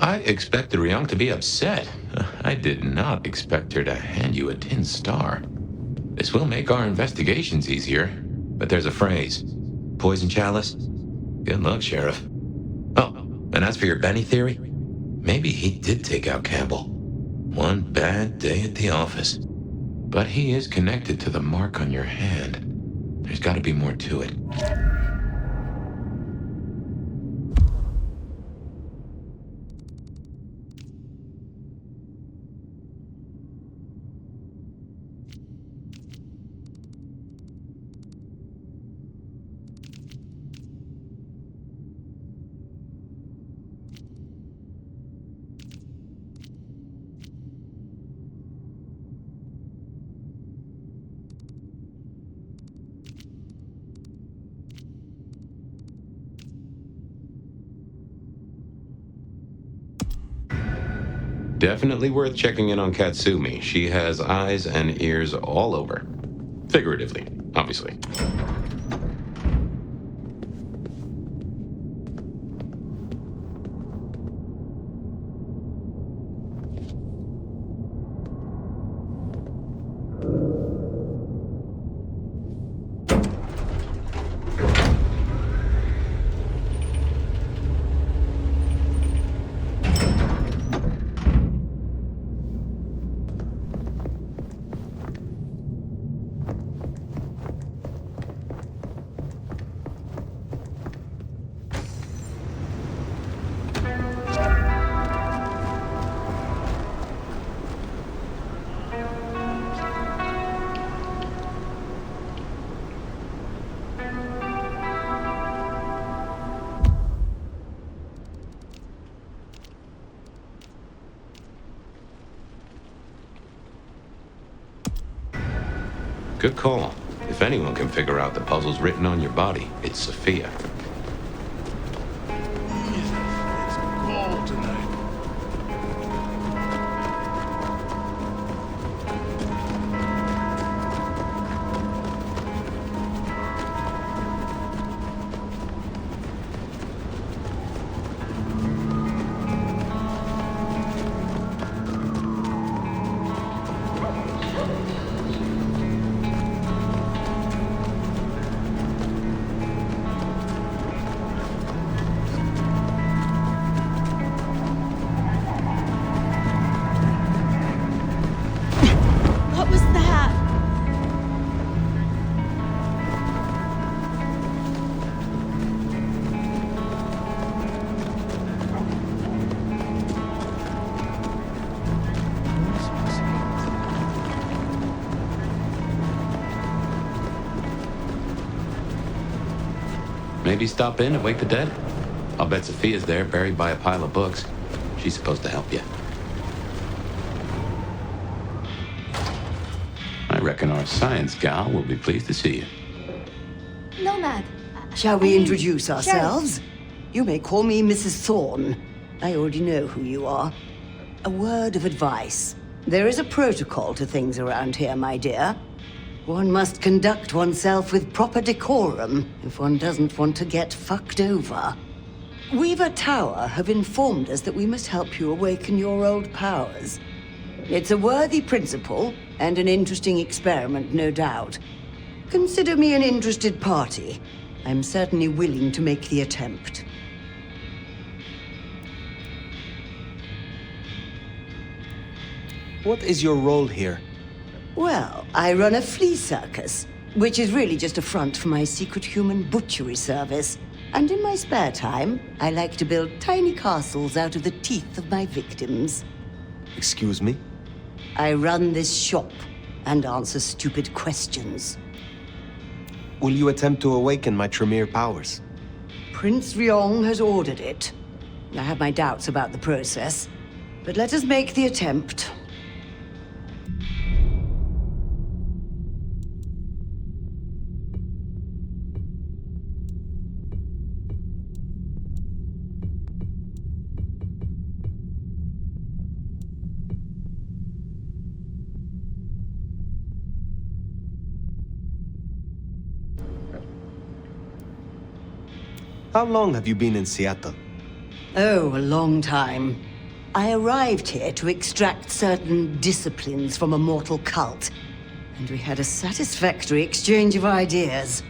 I expected Ryong to be upset. I did not expect her to hand you a tin star. This will make our investigations easier, but there's a phrase. Poison chalice? Good luck, Sheriff. Oh, and as for your Benny theory, maybe he did take out Campbell. One bad day at the office. But he is connected to the mark on your hand. There's got to be more to it. Definitely worth checking in on Katsumi. She has eyes and ears all over. Figuratively, obviously. Good call. If anyone can figure out the puzzles written on your body, it's Sophia. It's cold tonight. What was that? Maybe stop in and wake the dead? I'll bet Sophia's there, buried by a pile of books. She's supposed to help you. I reckon our science gal will be pleased to see you. Nomad. Shall we introduce Sheriff. ourselves? You may call me Mrs. Thorne. I already know who you are. A word of advice. There is a protocol to things around here, my dear. One must conduct oneself with proper decorum if one doesn't want to get fucked over. Weaver Tower have informed us that we must help you awaken your old powers. It's a worthy principle and an interesting experiment, no doubt. Consider me an interested party. I'm certainly willing to make the attempt. What is your role here? Well, I run a flea circus, which is really just a front for my secret human butchery service. And in my spare time, I like to build tiny castles out of the teeth of my victims. Excuse me? I run this shop and answer stupid questions. Will you attempt to awaken my Tremere powers? Prince Ryong has ordered it. I have my doubts about the process, but let us make the attempt. How long have you been in Seattle? Oh, a long time. I arrived here to extract certain disciplines from a mortal cult, and we had a satisfactory exchange of ideas.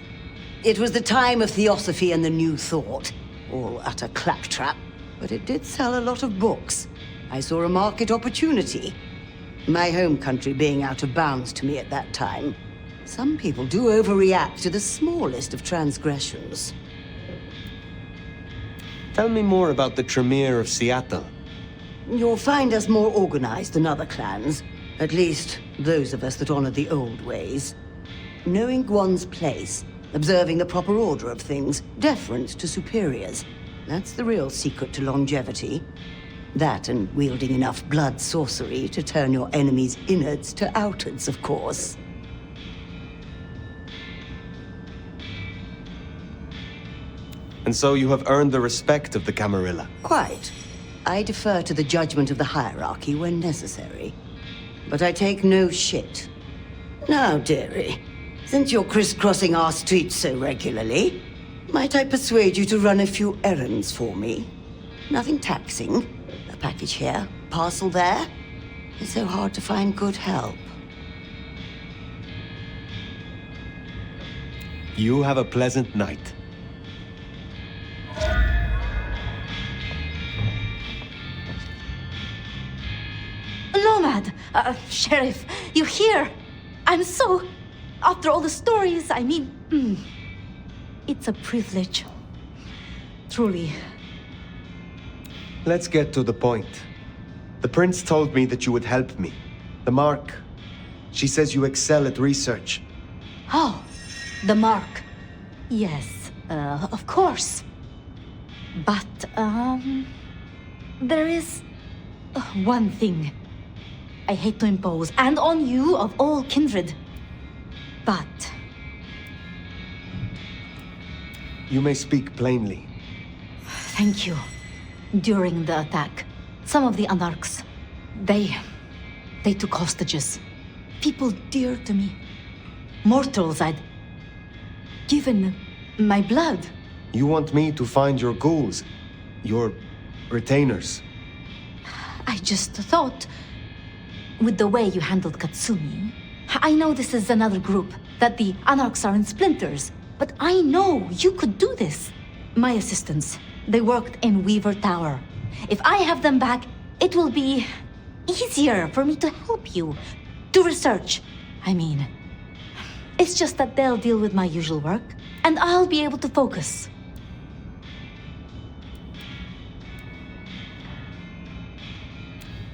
It was the time of Theosophy and the New Thought, all utter claptrap, but it did sell a lot of books. I saw a market opportunity. My home country being out of bounds to me at that time. Some people do overreact to the smallest of transgressions. Tell me more about the Tremere of Sietlé. You'll find us more organized than other clans. At least, those of us that honor the old ways. Knowing one's place, observing the proper order of things, deference to superiors. That's the real secret to longevity. That and wielding enough blood sorcery to turn your enemy's innards to outards, of course. And so you have earned the respect of the Camarilla. Quite. I defer to the judgment of the hierarchy when necessary. But I take no shit. Now, dearie, since you're crisscrossing our streets so regularly, might I persuade you to run a few errands for me? Nothing taxing. A package here, parcel there. It's so hard to find good help. You have a pleasant night. Nomad! Sheriff, you here? I'm so... After all the stories, I mean... It's a privilege. Truly. Let's get to the point. The prince told me that you would help me. The mark. She says you excel at research. Oh, the mark. Yes, of course. But, there is one thing I hate to impose, and on you of all kindred. But... You may speak plainly. Thank you. During the attack, some of the anarchs, they took hostages. People dear to me. Mortals I'd given my blood. You want me to find your ghouls, your retainers. I just thought, with the way you handled Katsumi, I know this is another group, that the anarchs are in splinters, but I know you could do this. My assistants, they worked in Weaver Tower. If I have them back, it will be easier for me to help you. To research, I mean. It's just that they'll deal with my usual work, and I'll be able to focus.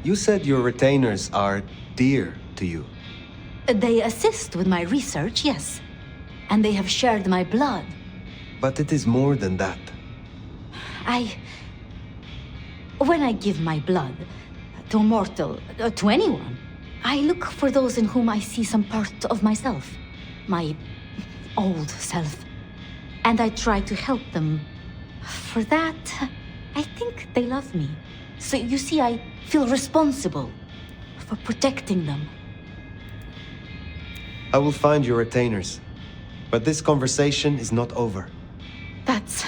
You said your retainers are dear to you. They assist with my research, yes. And they have shared my blood. But it is more than that. When I give my blood to a mortal, to anyone, I look for those in whom I see some part of myself. My old self. And I try to help them. For that, I think they love me. So you see, I feel responsible for protecting them. I will find your retainers. But this conversation is not over. That's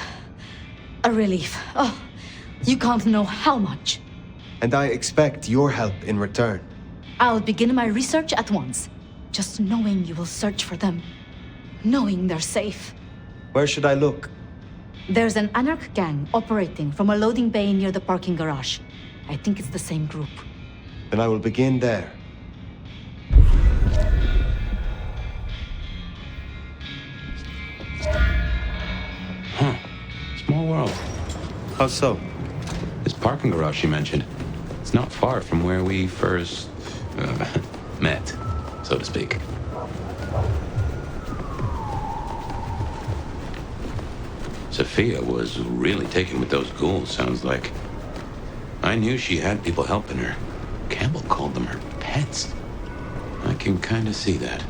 a relief. Oh, you can't know how much. And I expect your help in return. I'll begin my research at once. Just knowing you will search for them. Knowing they're safe. Where should I look? There's an anarch gang operating from a loading bay near the parking garage. I think it's the same group. Then I will begin there. Huh. Small world. How so? This parking garage you mentioned, it's not far from where we first met, so to speak. Sophia was really taken with those ghouls, sounds like. I knew she had people helping her. Campbell called them her pets. I can kind of see that.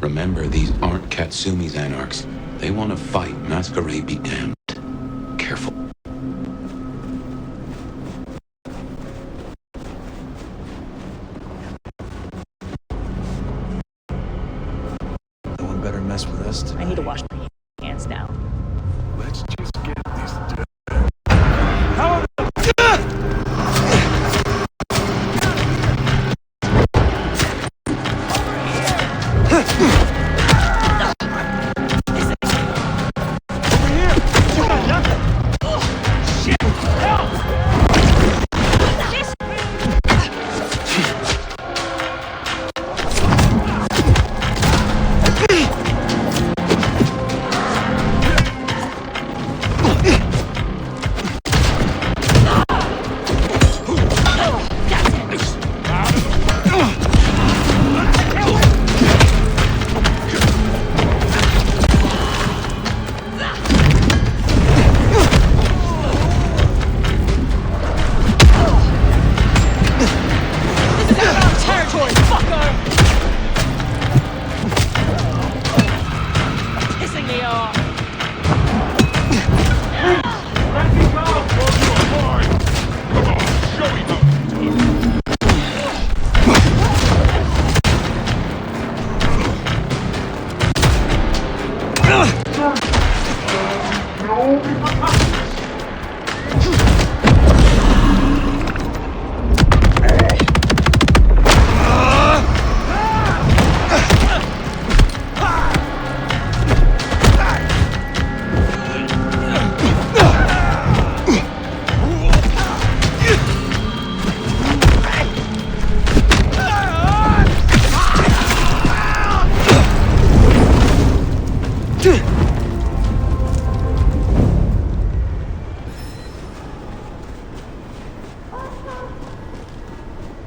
Remember, these aren't Katsumi's anarchs. They want to fight. Masquerade be damned. Careful. No one better mess with us tonight. I need to wash my hands now. Let's just get this done.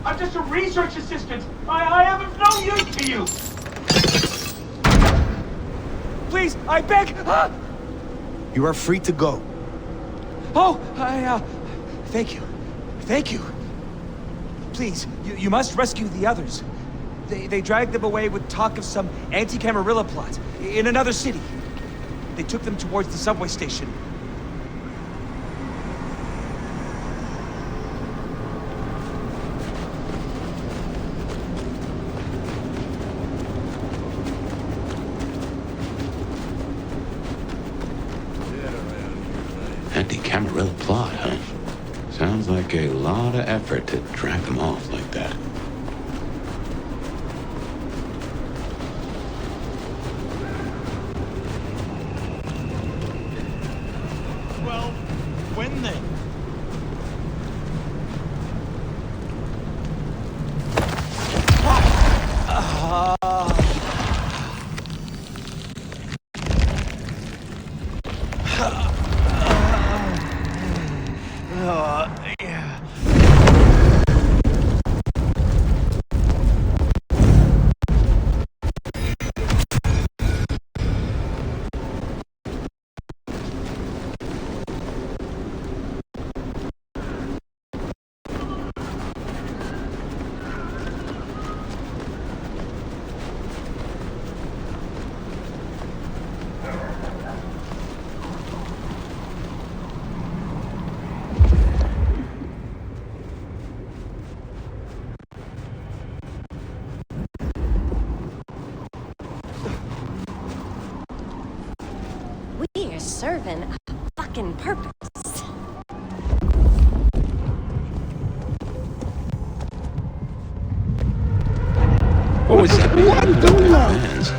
I'm just a research assistant. I am of no use to you. Please, I beg. You are free to go. Oh, thank you. Thank you. Please, you must rescue the others. They dragged them away with talk of some anti-Camarilla plot in another city. They took them towards the subway station. Anti-Camarilla plot, huh? Sounds like a lot of effort to drag them off like that. Well, when then? We are serving a fucking purpose. What was that? What the fans?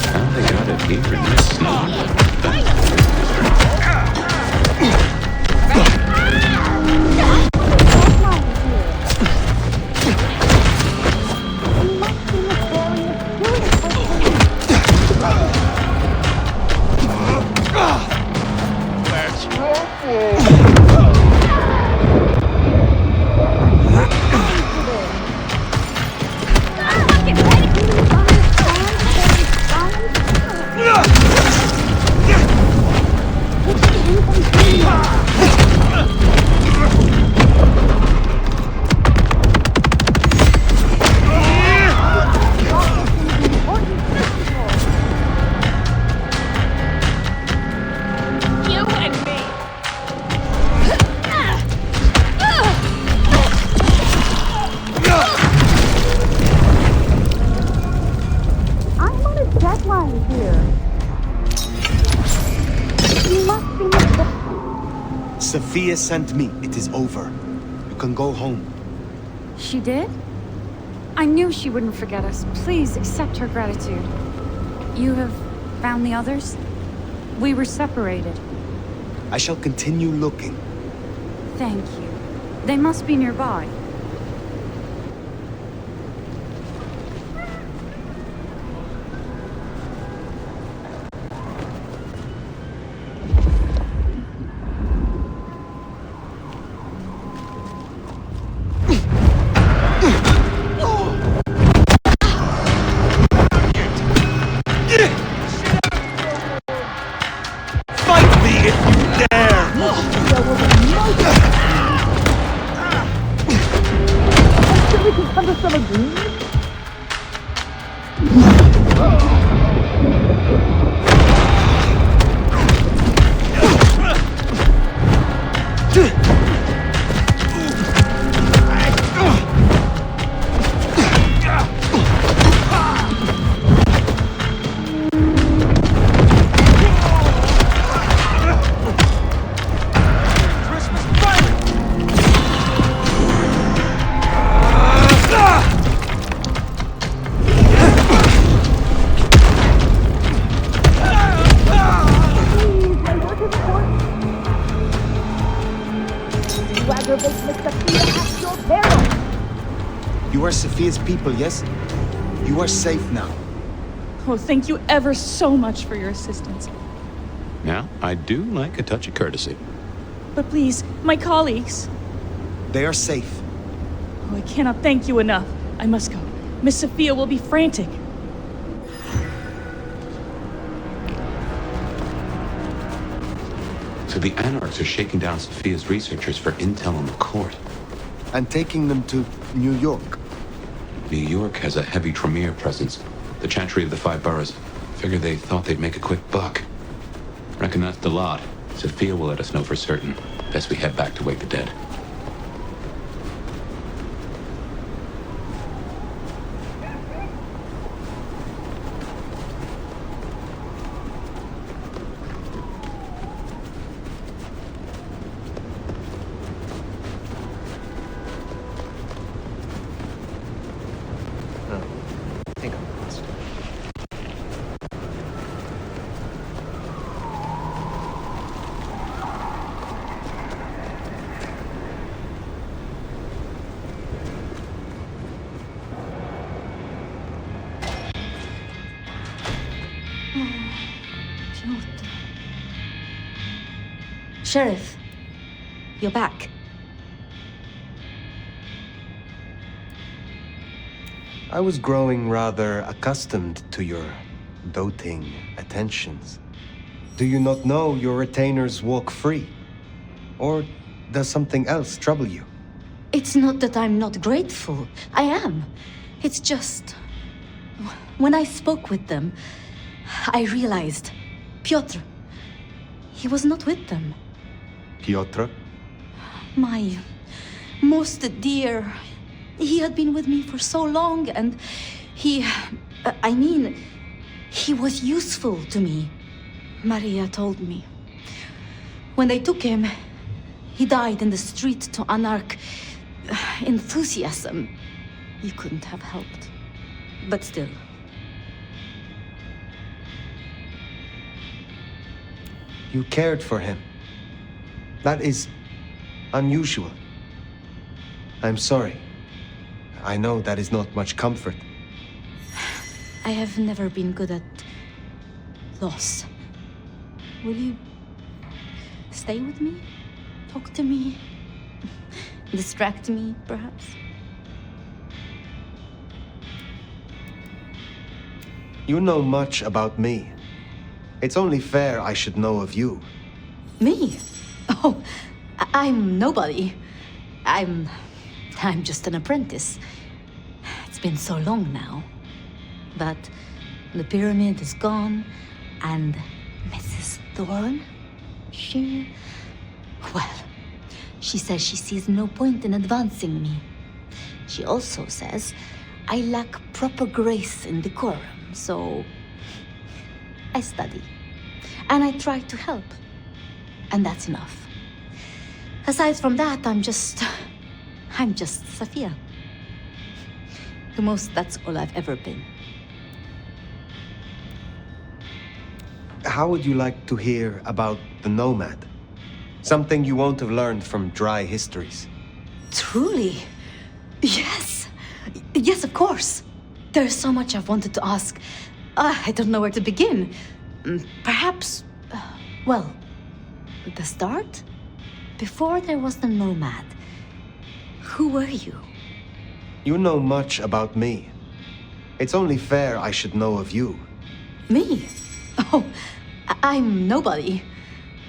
How they got it here in this snow? Sophia sent me. It is over. You can go home. She did? I knew she wouldn't forget us. Please accept her gratitude. You have found the others? We were separated. I shall continue looking. Thank you. They must be nearby. You are Sophia's people, yes? You are safe now. Oh, thank you ever so much for your assistance. Now, I do like a touch of courtesy. But please, my colleagues. They are safe. Oh, I cannot thank you enough. I must go. Miss Sophia will be frantic. So the Anarchs are shaking down Sophia's researchers for intel on the court. And taking them to New York. New York has a heavy Tremere presence. The Chantry of the Five Boroughs. Figured they thought they'd make a quick buck. Reckon that's the lot. Sophia will let us know for certain. Best we head back to wake the dead. Sheriff, you're back. I was growing rather accustomed to your doting attentions. Do you not know your retainers walk free? Or does something else trouble you? It's not that I'm not grateful. I am. It's just... when I spoke with them, I realized Piotr, he was not with them. Piotr? My most dear. He had been with me for so long, and he was useful to me. Maria told me. When they took him, he died in the street to Anarch enthusiasm. You couldn't have helped. But still. You cared for him. That is unusual. I'm sorry. I know that is not much comfort. I have never been good at loss. Will you stay with me? Talk to me? Distract me, perhaps? You know much about me. It's only fair I should know of you. Me? Oh, I'm nobody. I'm just an apprentice. It's been so long now. But the pyramid is gone, and Mrs. Thorne, she says she sees no point in advancing me. She also says I lack proper grace and decorum, so I study. And I try to help. And that's enough. Aside from that, I'm just Sophia. The most, that's all I've ever been. How would you like to hear about the nomad? Something you won't have learned from dry histories. Truly? Yes. Yes, of course. There's so much I've wanted to ask. I don't know where to begin. Perhaps, well, the start? Before there was the nomad, who were you? You know much about me. It's only fair I should know of you. Me? Oh, I'm nobody.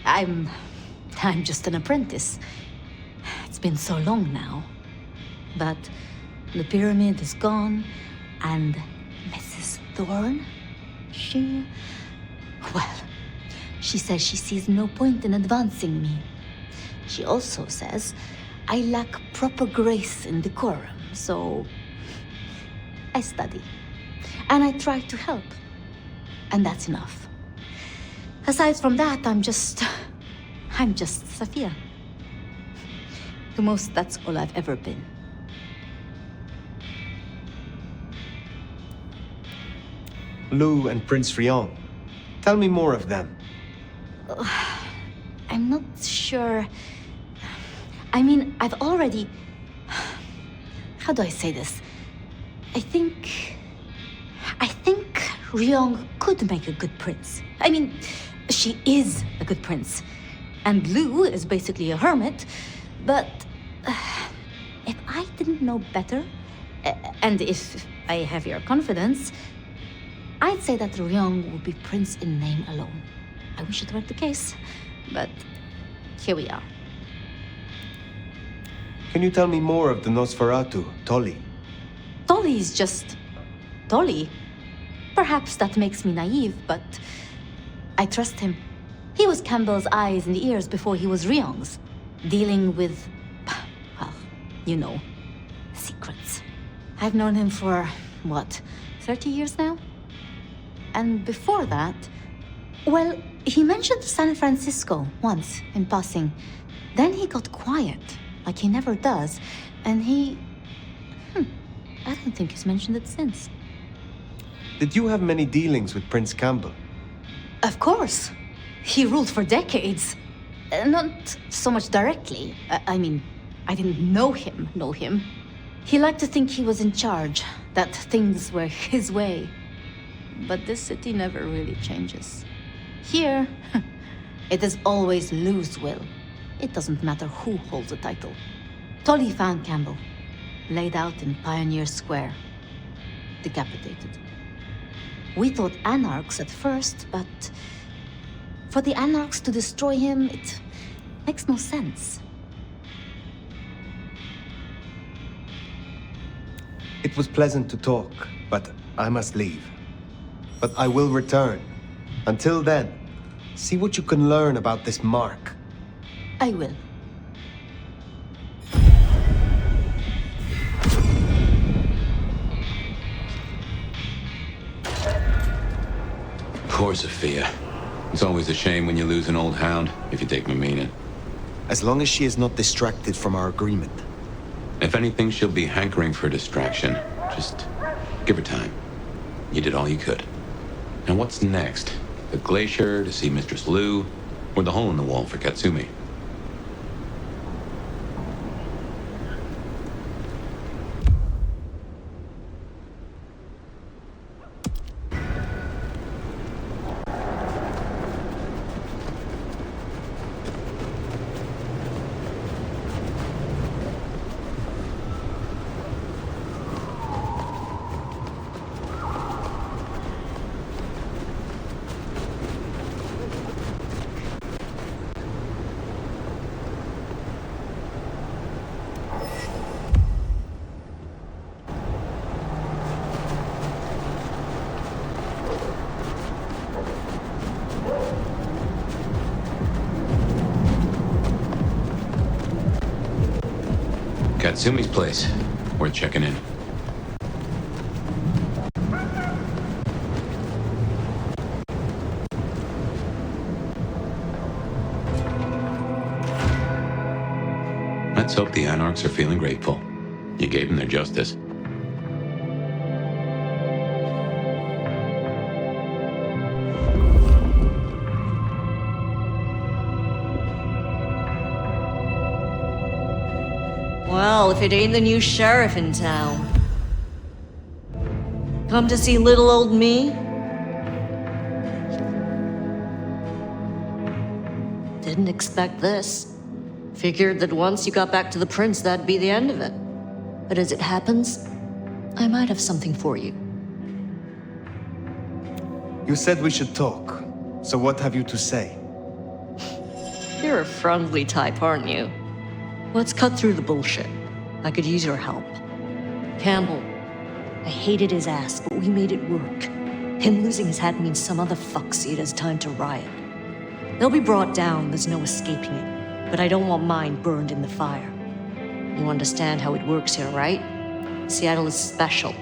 I'm just an apprentice. It's been so long now. But the pyramid is gone, and Mrs. Thorne, well, she says she sees no point in advancing me. She also says I lack proper grace and decorum, so I study. And I try to help. And that's enough. Aside from that, I'm just Sophia. The most, that's all I've ever been. Lou and Prince Rion. Tell me more of them. I'm not sure. I mean, I've already... How do I say this? I think Ryong could make a good prince. I mean, she is a good prince. And Lou is basically a hermit. But if I didn't know better, and if I have your confidence, I'd say that Ryong would be prince in name alone. I wish it weren't the case, but here we are. Can you tell me more of the Nosferatu, Tolly? Tolly's just Tolly. Perhaps that makes me naive, but I trust him. He was Campbell's eyes and ears before he was Ryong's, dealing with, well, you know, secrets. I've known him for, what, 30 years now? And before that, well, he mentioned San Francisco once in passing. Then he got quiet, like he never does, and I don't think he's mentioned it since. Did you have many dealings with Prince Campbell? Of course. He ruled for decades. Not so much directly. I mean, I didn't know him. He liked to think he was in charge, that things were his way. But this city never really changes. Here, it is always Lou's will. It doesn't matter who holds the title. Tolly found Campbell, laid out in Pioneer Square, decapitated. We thought anarchs at first, but for the anarchs to destroy him, it makes no sense. It was pleasant to talk, but I must leave. But I will return. Until then, see what you can learn about this mark. I will. Poor Sophia. It's always a shame when you lose an old hound, if you take my meaning. As long as she is not distracted from our agreement. If anything, she'll be hankering for distraction. Just give her time. You did all you could. Now what's next? The glacier to see Mistress Lou, or the hole in the wall for Katsumi? Katsumi's place. Worth checking in. The Anarchs are feeling grateful. You gave them their justice. Well, if it ain't the new sheriff in town. Come to see little old me? Didn't expect this. Figured that once you got back to the prince, that'd be the end of it. But as it happens, I might have something for you. You said we should talk. So what have you to say? You're a friendly type, aren't you? Let's cut through the bullshit. I could use your help. Campbell, I hated his ass, but we made it work. Him losing his hat means some other fuckseed has time to riot. They'll be brought down, there's no escaping it. But I don't want mine burned in the fire. You understand how it works here, right? Seattle is special.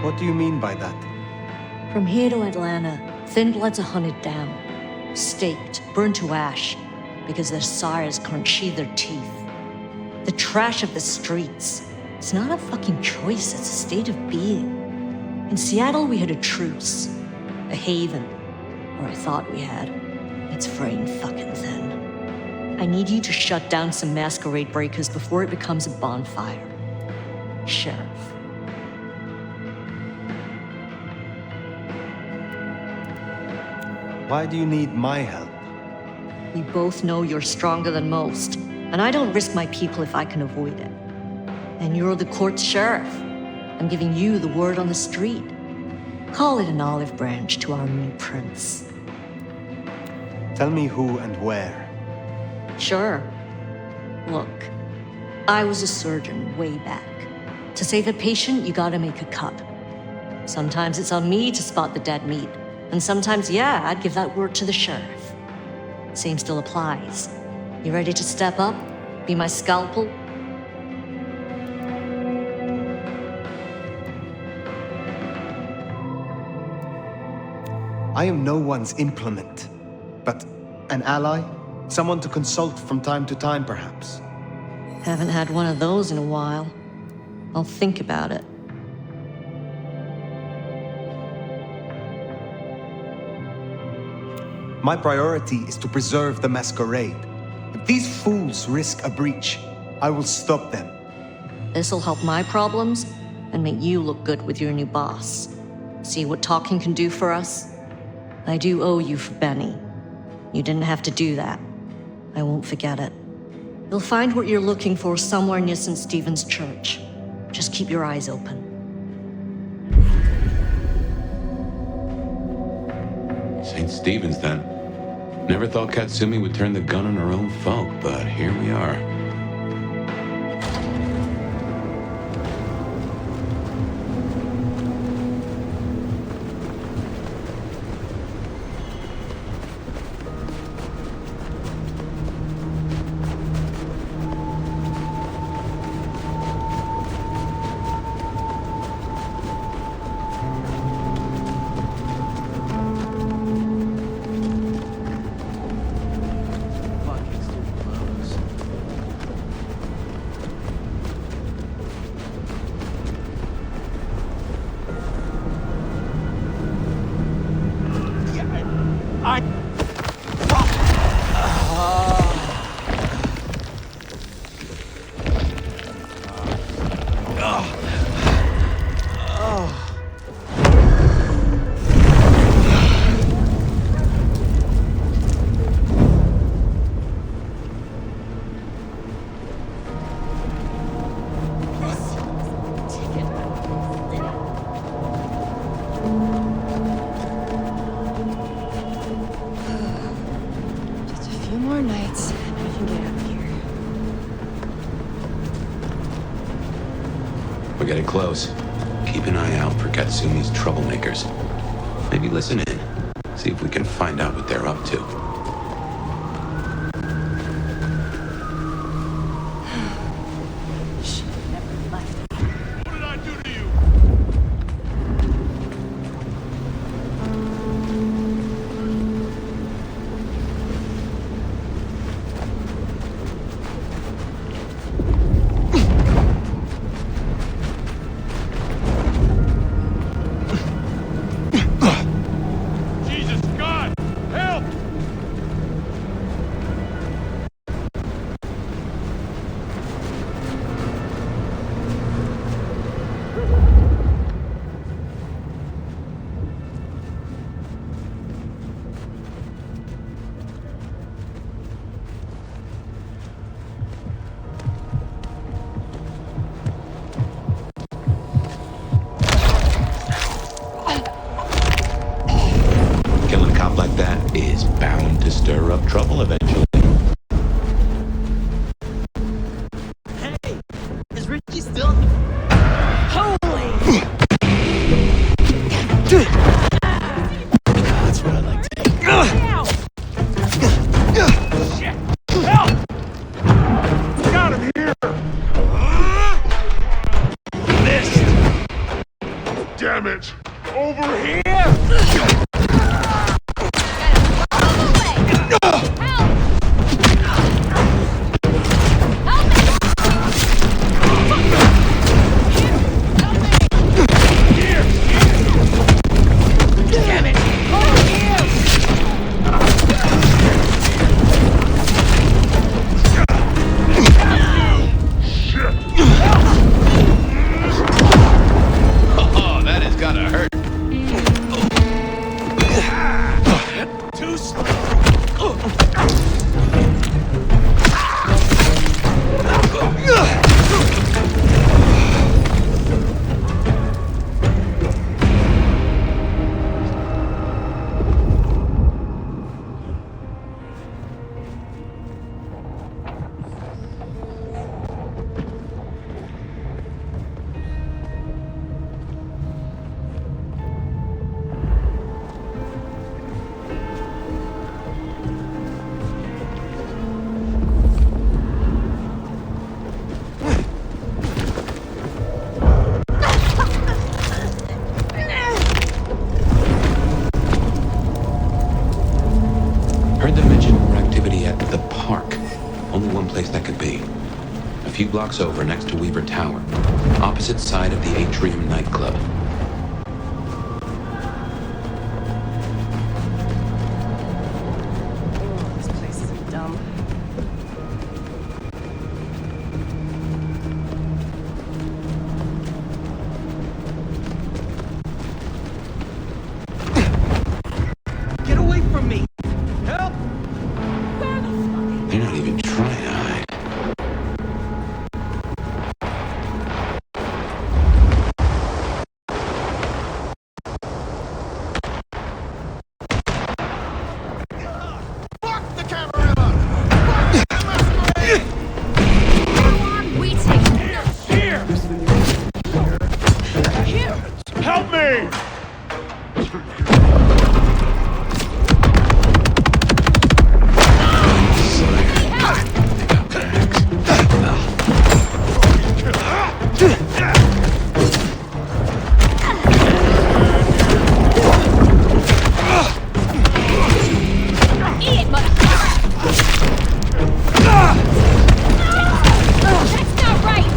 What do you mean by that? From here to Atlanta, thin bloods are hunted down, staked, burned to ash, because their sires can't sheathe their teeth. The trash of the streets. It's not a fucking choice, it's a state of being. In Seattle, we had a truce, a haven, or I thought we had. It's fraying fucking thin. I need you to shut down some masquerade breakers before it becomes a bonfire. Sheriff. Why do you need my help? We both know you're stronger than most, and I don't risk my people if I can avoid it. And you're the court's sheriff. I'm giving you the word on the street. Call it an olive branch to our new prince. Tell me who and where. Sure. Look, I was a surgeon way back. To save a patient, you gotta make a cut. Sometimes it's on me to spot the dead meat, and sometimes, yeah, I'd give that word to the sheriff. Same still applies. You ready to step up? Be my scalpel? I am no one's implement, but an ally? Someone to consult from time to time, perhaps. Haven't had one of those in a while. I'll think about it. My priority is to preserve the Masquerade. If these fools risk a breach, I will stop them. This'll help my problems and make you look good with your new boss. See what talking can do for us? I do owe you for Benny. You didn't have to do that. I won't forget it. You'll find what you're looking for somewhere near St. Stephen's Church. Just keep your eyes open. St. Stephen's, then. Never thought Katsumi would turn the gun on her own folk, but here we are. We're getting close. Keep an eye out for Katsumi's troublemakers. Maybe listen in. See if we can find out what they're up to. What did I do to you? that could be. A few blocks over, next to Weaver Tower. Opposite side of the Atrium nightclub. This place is dumb. Get away from me! Help! They're not even trying to hide. Fuck the Camarilla! Fuck the Masquerade! We take no Here! here. Help me! Eat it, motherfucker! That's not right!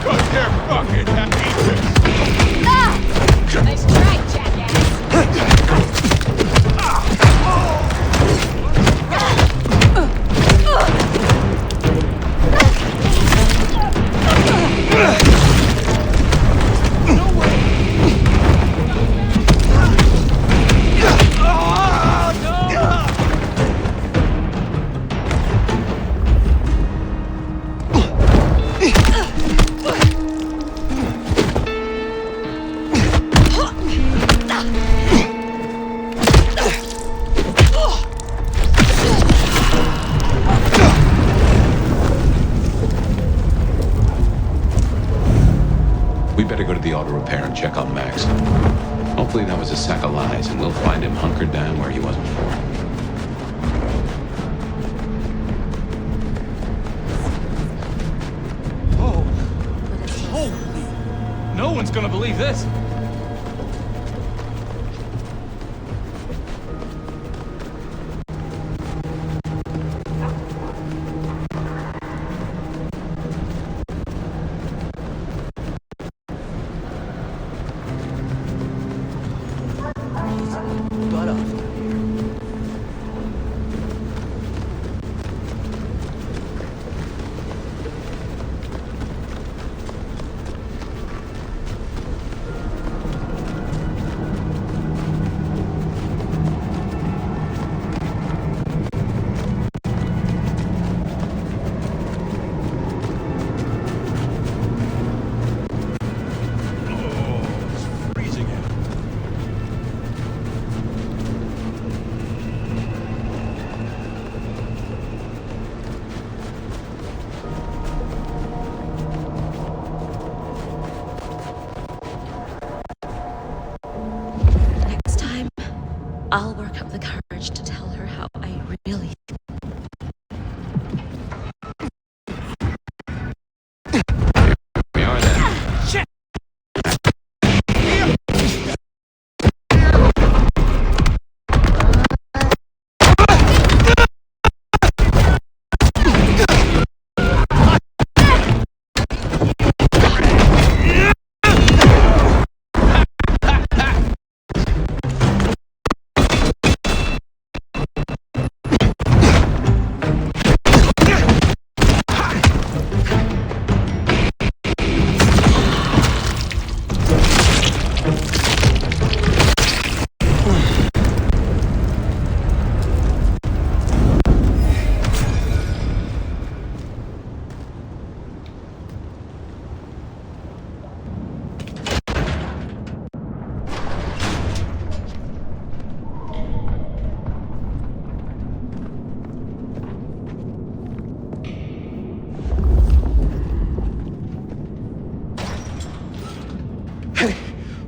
Cause they're fucking happy. Nice try, jackass! We better go to the auto repair and check on Max. Hopefully that was a sack of lies, and we'll find him hunkered down where he was before. Oh! Holy! No one's gonna believe this! Butt off down here. Freezing out. Next time, I'll work up the courage to tell her how I really We are then.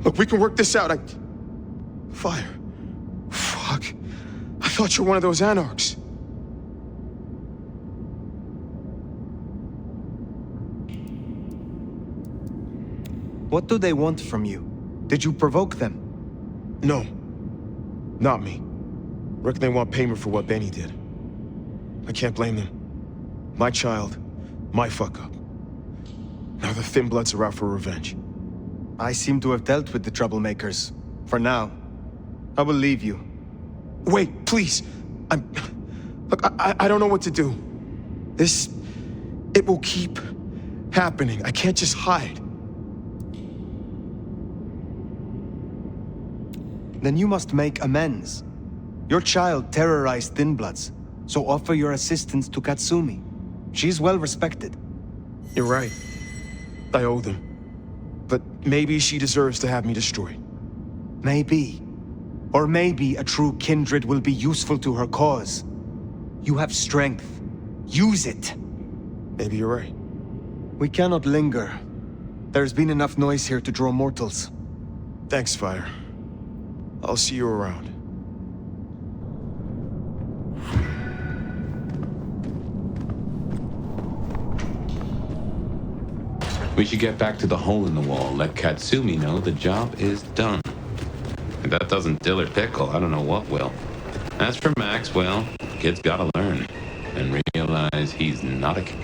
Look, we can work this out. Fire. Fuck. I thought you were one of those anarchs. What do they want from you? Did you provoke them? No. Not me. Reckon they want payment for what Benny did. I can't blame them. My child, my fuck-up. Now the Thin Bloods are out for revenge. I seem to have dealt with the troublemakers. For now. I will leave you. Wait, please. Look, I don't know what to do. It will keep happening. I can't just hide. Then you must make amends. Your child terrorized Thin Bloods, so offer your assistance to Katsumi. She's well respected. You're right. I owe them. But maybe she deserves to have me destroyed. Maybe. Or maybe a true kindred will be useful to her cause. You have strength. Use it. Maybe you're right. We cannot linger. There's been enough noise here to draw mortals. Thanks, Fire. I'll see you around. We should get back to the hole in the wall. Let Katsumi know the job is done. If that doesn't dill or pickle, I don't know what will. As for Max, well, kid's gotta learn and realize he's not a kid.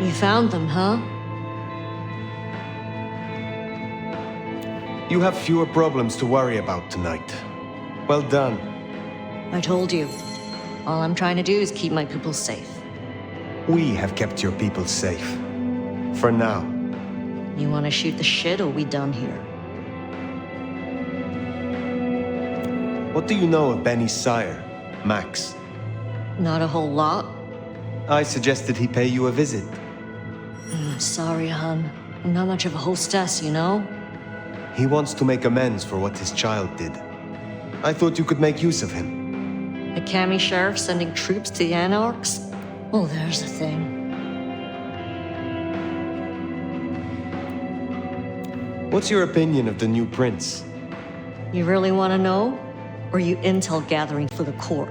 You found them, huh? You have fewer problems to worry about tonight. Well done. I told you. All I'm trying to do is keep my people safe. We have kept your people safe. For now. You want to shoot the shit, or we done here? What do you know of Benny's sire, Max? Not a whole lot. I suggested he pay you a visit. Sorry, hon. I'm not much of a hostess, you know? He wants to make amends for what his child did. I thought you could make use of him. A Kami sheriff sending troops to the Anarchs? Well, there's the thing. What's your opinion of the new prince? You really want to know? Or are you intel gathering for the court?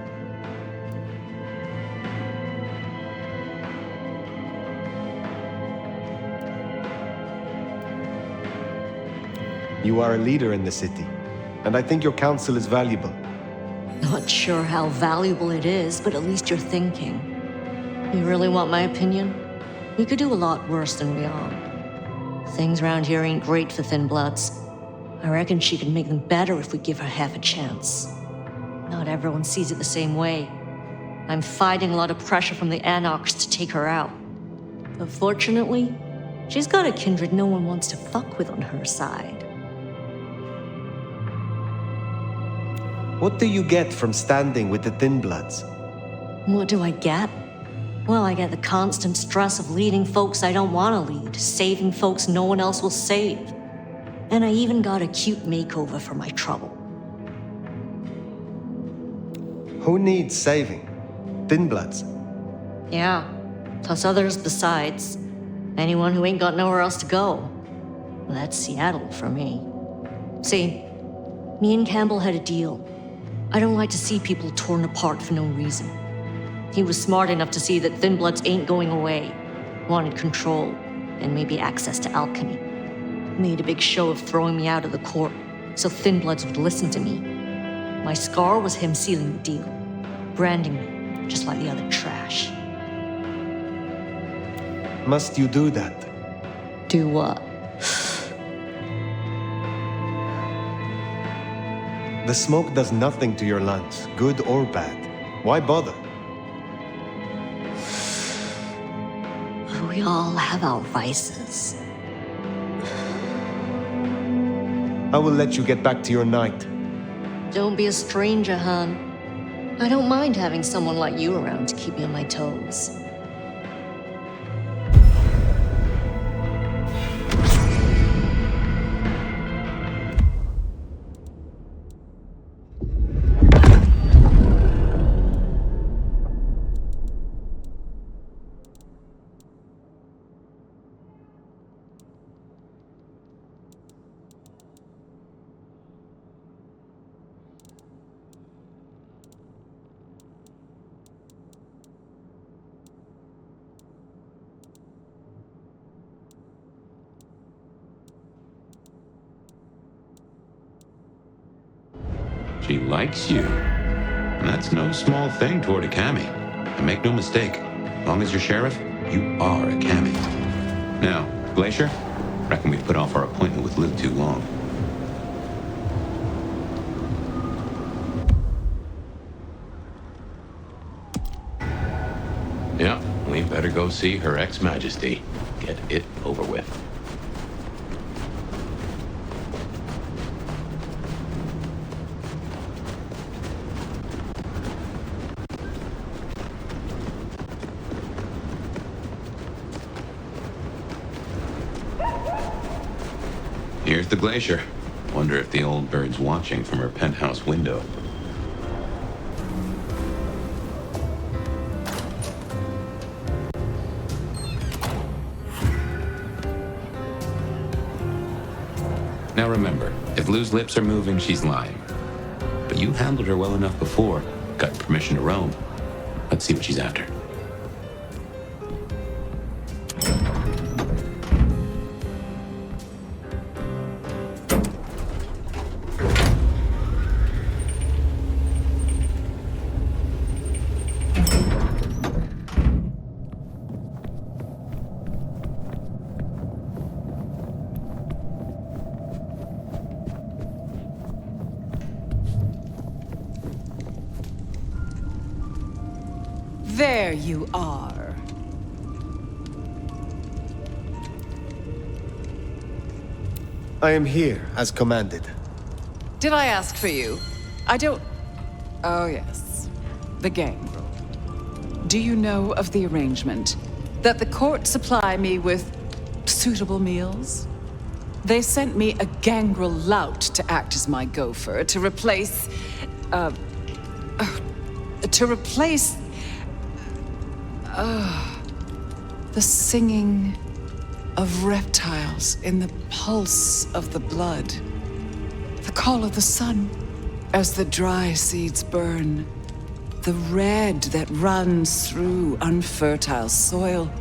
You are a leader in the city, and I think your counsel is valuable. Not sure how valuable it is, but at least you're thinking. You really want my opinion? We could do a lot worse than we are. Things around here ain't great for Thin Bloods. I reckon she could make them better if we give her half a chance. Not everyone sees it the same way. I'm fighting a lot of pressure from the Anarchs to take her out. But fortunately, she's got a kindred no one wants to fuck with on her side. What do you get from standing with the Thin Bloods? What do I get? Well, I get the constant stress of leading folks I don't want to lead, saving folks no one else will save. And I even got a cute makeover for my trouble. Who needs saving? Thin Bloods? Yeah, plus others besides. Anyone who ain't got nowhere else to go. Well, that's Sietlé for me. See, me and Campbell had a deal. I don't like to see people torn apart for no reason. He was smart enough to see that Thin Bloods ain't going away. Wanted control, and maybe access to alchemy. Made a big show of throwing me out of the court, so Thin Bloods would listen to me. My scar was him sealing the deal. Branding me, just like the other trash. Must you do that? Do what? The smoke does nothing to your lungs, good or bad. Why bother? We all have our vices. I will let you get back to your night. Don't be a stranger, hon. I don't mind having someone like you around to keep me on my toes. She likes you. And that's no small thing toward a Cammy. And make no mistake, as long as you're sheriff, you are a Cammy. Now, Glacier, reckon we've put off our appointment with Luke too long. Yeah, we better go see Her Ex-Majesty. Get it over with. Here's the Glacier. Wonder if the old bird's watching from her penthouse window. Now remember, if Lou's lips are moving, she's lying. But you handled her well enough before. Got permission to roam. Let's see what she's after. There you are. I am here, as commanded. Did I ask for you? I don't... Oh, yes. The gangrel. Do you know of the arrangement? That the court supply me with suitable meals? They sent me a gangrel lout to act as my gopher, to replace... the singing of reptiles in the pulse of the blood. The call of the sun as the dry seeds burn. The red that runs through unfertile soil.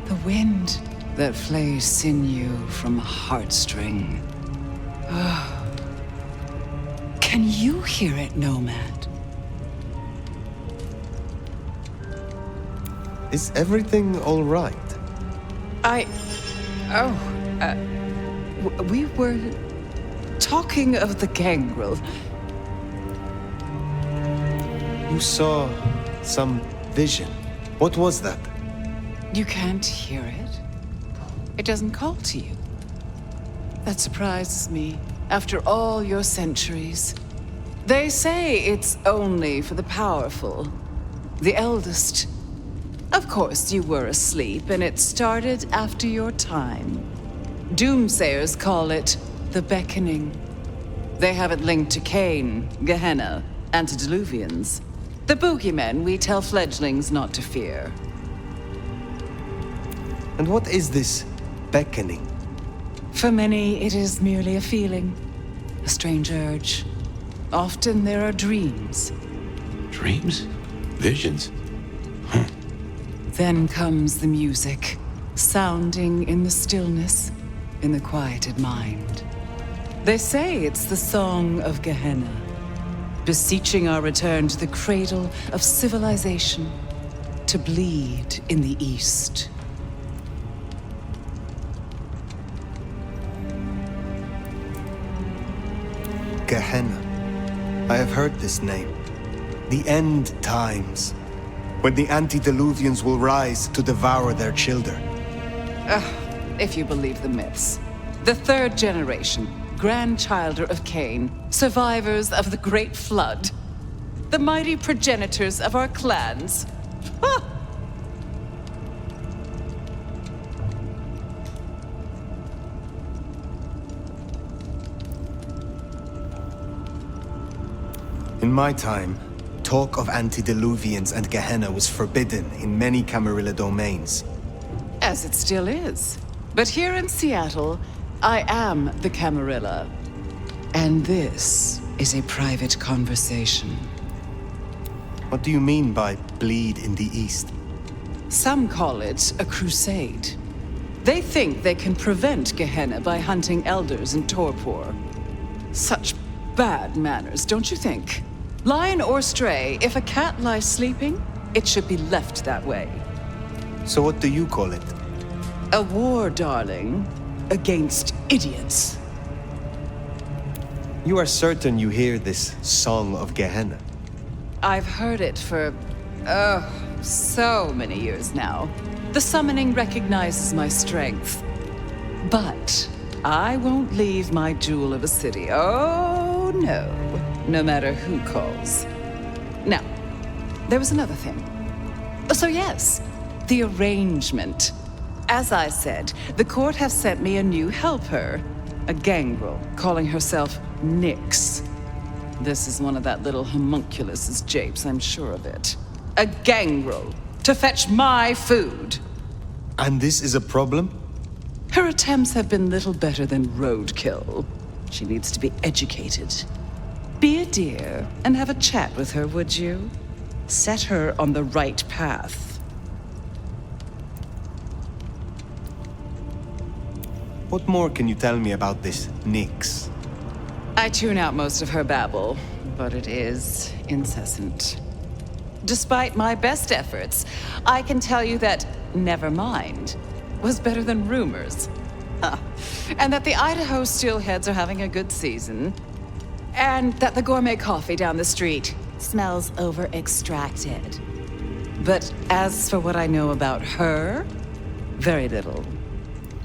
The wind that flays sinew from a heartstring. Can you hear it, Nomad? Is everything all right? We were talking of the gangrel. You saw some vision. What was that? You can't hear it? It doesn't call to you. That surprises me, after all your centuries. They say it's only for the powerful, the eldest. Of course, you were asleep, and it started after your time. Doomsayers call it the Beckoning. They have it linked to Cain, Gehenna, antediluvians. The boogeymen we tell fledglings not to fear. And what is this beckoning? For many, it is merely a feeling, a strange urge. Often there are dreams. Dreams? Visions? Then comes the music, sounding in the stillness, in the quieted mind. They say it's the song of Gehenna, beseeching our return to the cradle of civilization, to bleed in the east. Gehenna. I have heard this name. The end times. When the antediluvians will rise to devour their children. If you believe the myths. The third generation, great-grandchilder of Cain, survivors of the Great Flood, the mighty progenitors of our clans. Ha! In my time, talk of antediluvians and Gehenna was forbidden in many Camarilla domains. As it still is. But here in Seattle, I am the Camarilla. And this is a private conversation. What do you mean by bleed in the east? Some call it a crusade. They think they can prevent Gehenna by hunting elders in torpor. Such bad manners, don't you think? Lion or stray, if a cat lies sleeping, it should be left that way. So what do you call it? A war, darling, against idiots. You are certain you hear this song of Gehenna? I've heard it for, so many years now. The summoning recognizes my strength. But I won't leave my jewel of a city. Oh, no. No matter who calls. Now, there was another thing. So yes, the arrangement. As I said, the court have sent me a new helper. A gangrel, calling herself Nyx. This is one of that little homunculus's japes, I'm sure of it. A gangrel, to fetch my food. And this is a problem? Her attempts have been little better than roadkill. She needs to be educated. Be a dear and have a chat with her, would you? Set her on the right path. What more can you tell me about this Nyx? I tune out most of her babble, but it is incessant. Despite my best efforts, I can tell you that never mind was better than rumors. And that the Idaho steelheads are having a good season. And that the gourmet coffee down the street smells over-extracted. But as for what I know about her, very little.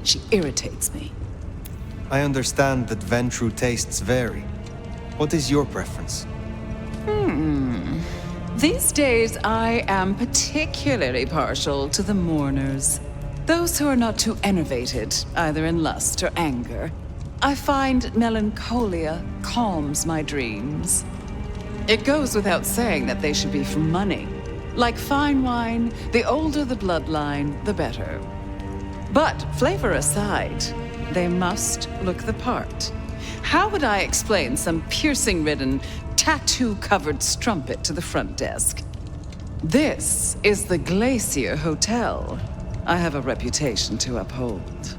She irritates me. I understand that Ventru tastes vary. What is your preference? These days, I am particularly partial to the mourners. Those who are not too enervated, either in lust or anger. I find melancholia calms my dreams. It goes without saying that they should be for money. Like fine wine, the older the bloodline, the better. But flavor aside, they must look the part. How would I explain some piercing-ridden, tattoo-covered strumpet to the front desk? This is the Glacier Hotel. I have a reputation to uphold.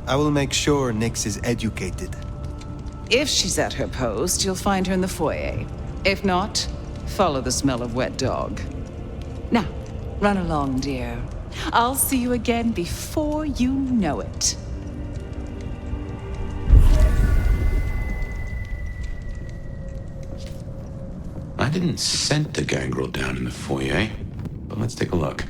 I will make sure Nyx is educated. If she's at her post, you'll find her in the foyer. If not, follow the smell of wet dog. Now, run along, dear. I'll see you again before you know it. I didn't scent the gangrel down in the foyer, but let's take a look.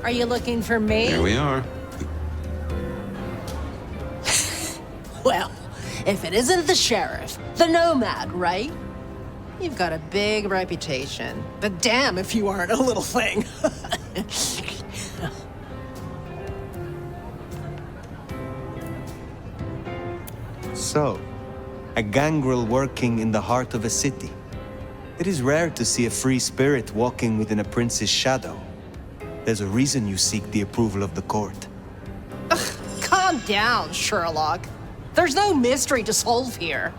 Are you looking for me? There we are. Well, if it isn't the sheriff, the nomad, right? You've got a big reputation, but damn if you aren't a little thing. So, a gangrel working in the heart of a city. It is rare to see a free spirit walking within a prince's shadow. There's a reason you seek the approval of the court. Ugh, calm down, Sherlock. There's no mystery to solve here.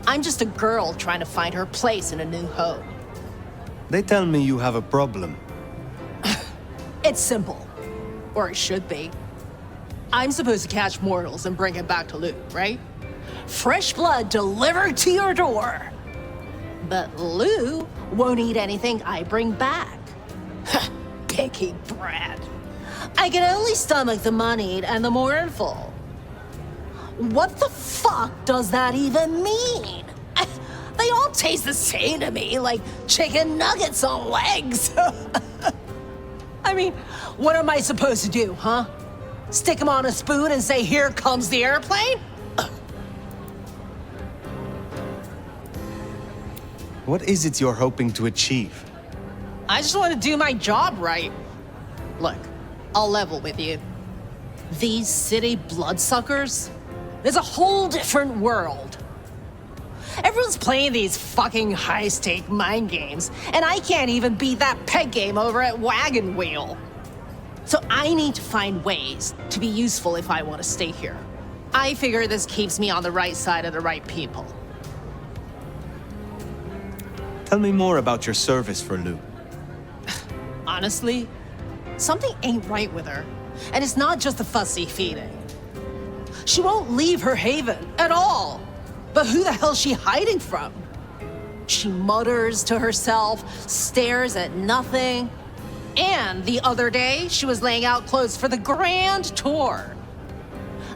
I'm just a girl trying to find her place in a new home. They tell me you have a problem. It's simple. Or it should be. I'm supposed to catch mortals and bring it back to Lou, right? Fresh blood delivered to your door. But Lou won't eat anything I bring back. Picky brat. I can only stomach the moneyed and the mournful. What the fuck does that even mean? They all taste the same to me, like chicken nuggets on legs. I mean, what am I supposed to do, huh? Stick them on a spoon and say, here comes the airplane? What is it you're hoping to achieve? I just want to do my job right. Look, I'll level with you. These city bloodsuckers is a whole different world. Everyone's playing these fucking high-stake mind games, and I can't even beat that peg game over at Wagon Wheel. So I need to find ways to be useful if I want to stay here. I figure this keeps me on the right side of the right people. Tell me more about your service for Lou. Honestly, something ain't right with her. And it's not just the fussy feeding. She won't leave her haven at all. But who the hell's she hiding from? She mutters to herself, stares at nothing. And the other day, she was laying out clothes for the grand tour.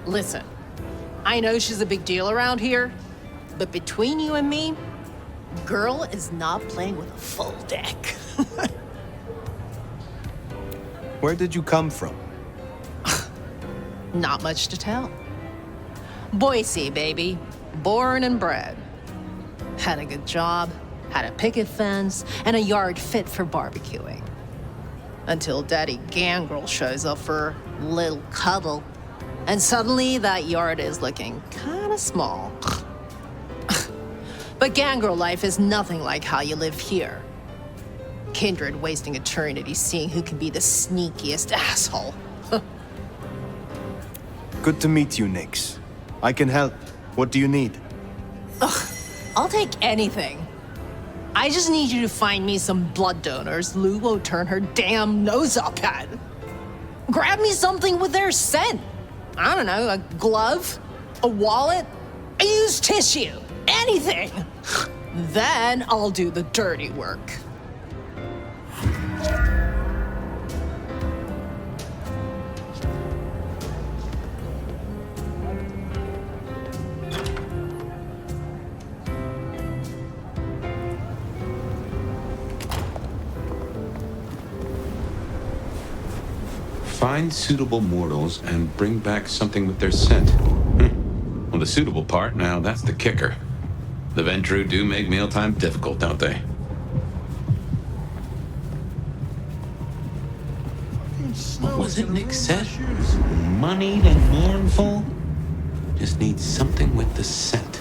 Listen, I know she's a big deal around here, but between you and me, girl is not playing with a full deck. Where did you come from? Not much to tell. Boise, baby. Born and bred. Had a good job, had a picket fence, and a yard fit for barbecuing. Until Daddy Gangrel shows up for a little cuddle. And suddenly that yard is looking kinda small. But Gangrel life is nothing like how you live here. Kindred wasting eternity seeing who can be the sneakiest asshole. Good to meet you, Nix. I can help. What do you need? Ugh, I'll take anything. I just need you to find me some blood donors Lou won't turn her damn nose up at. Grab me something with their scent. I don't know, a glove, a wallet, a used tissue, anything. Then I'll do the dirty work. Find suitable mortals and bring back something with their scent. Well, the suitable part, now that's the kicker. The Ventru do make mealtime difficult, don't they? What was it Nick said? Moneyed and mournful? Just need something with the scent.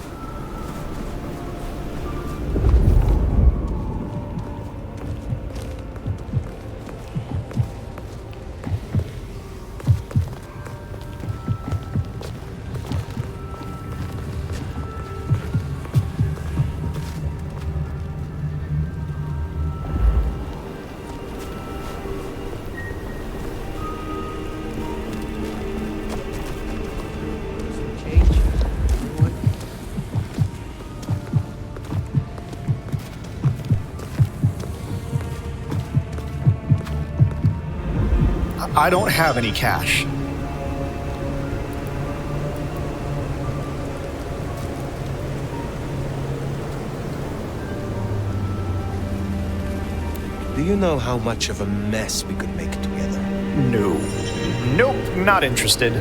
I don't have any cash. Do you know how much of a mess we could make together? No. Nope, not interested.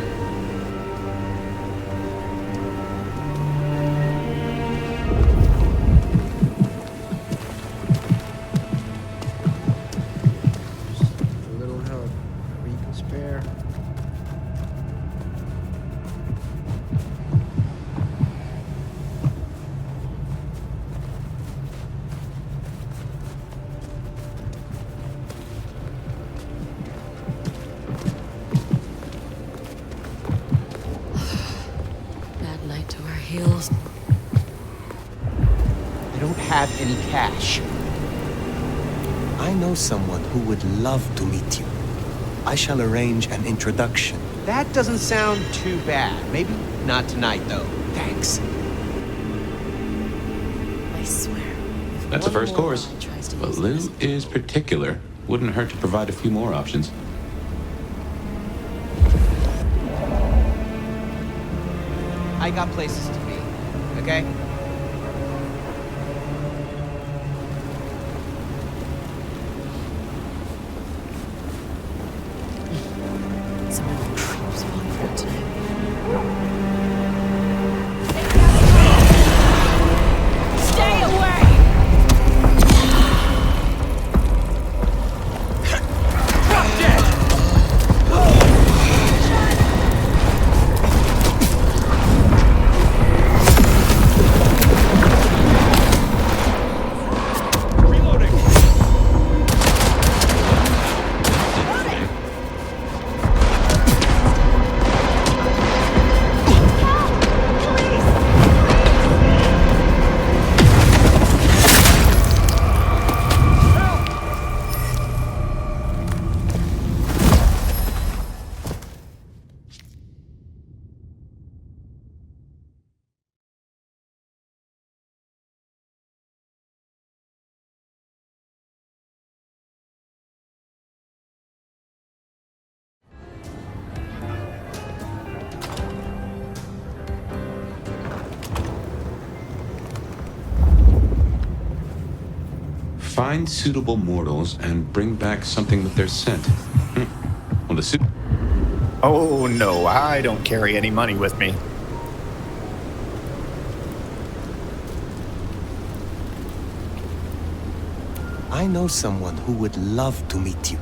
Heels. I don't have any cash. I know someone who would love to meet you. I shall arrange an introduction That doesn't sound too bad. Maybe not tonight, though. Thanks. I swear. That's a first course. But Lou is particular. Wouldn't hurt to provide a few more options. I got places to be, okay? Stay away! Find suitable mortals and bring back something with their scent. Well, the suit. Oh no, I don't carry any money with me. I know someone who would love to meet you.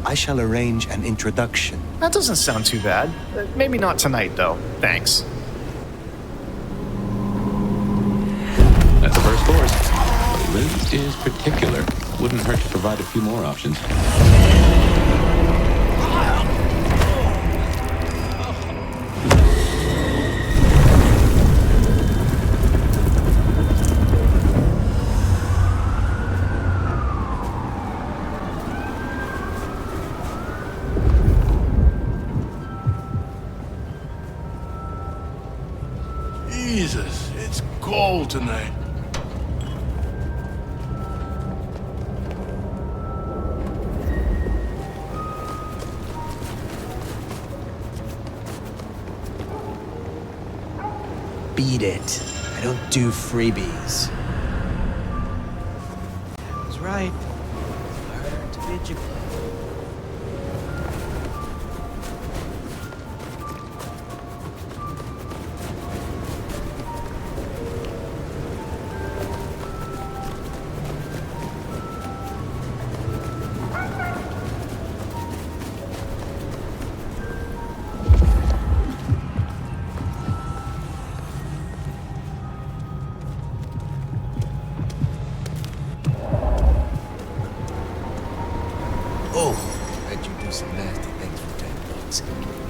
I shall arrange an introduction. That doesn't sound too bad. Maybe not tonight, though. Thanks. That's the first course. But Liz is particular. Wouldn't hurt to provide a few more options. Jesus, it's cold tonight. Beat it. I don't do freebies. I was right. Learn to be a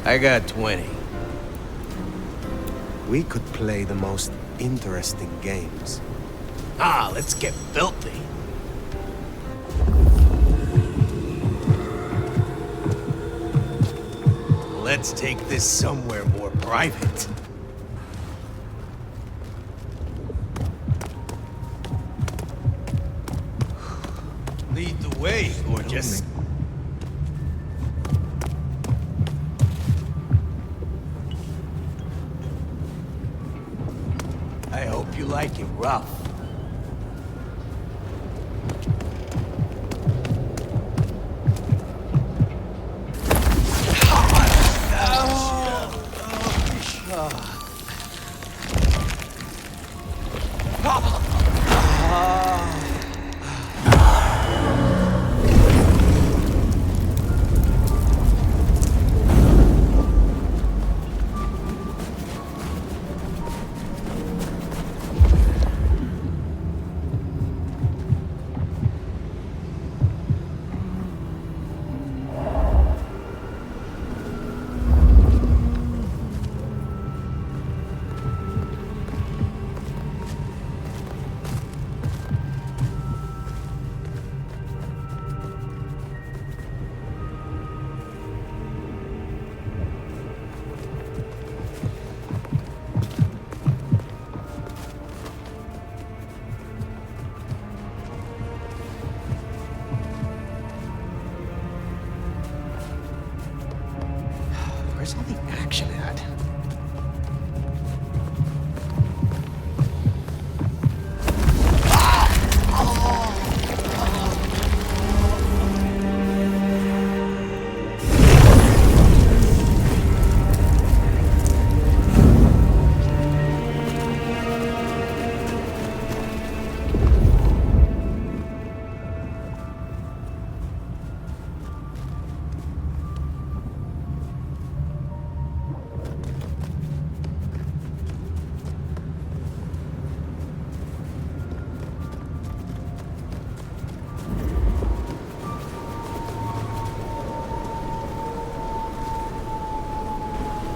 I got 20. We could play the most interesting games. Ah, let's get filthy. Let's take this somewhere more private. Lead the way, or just... I hope you like it rough.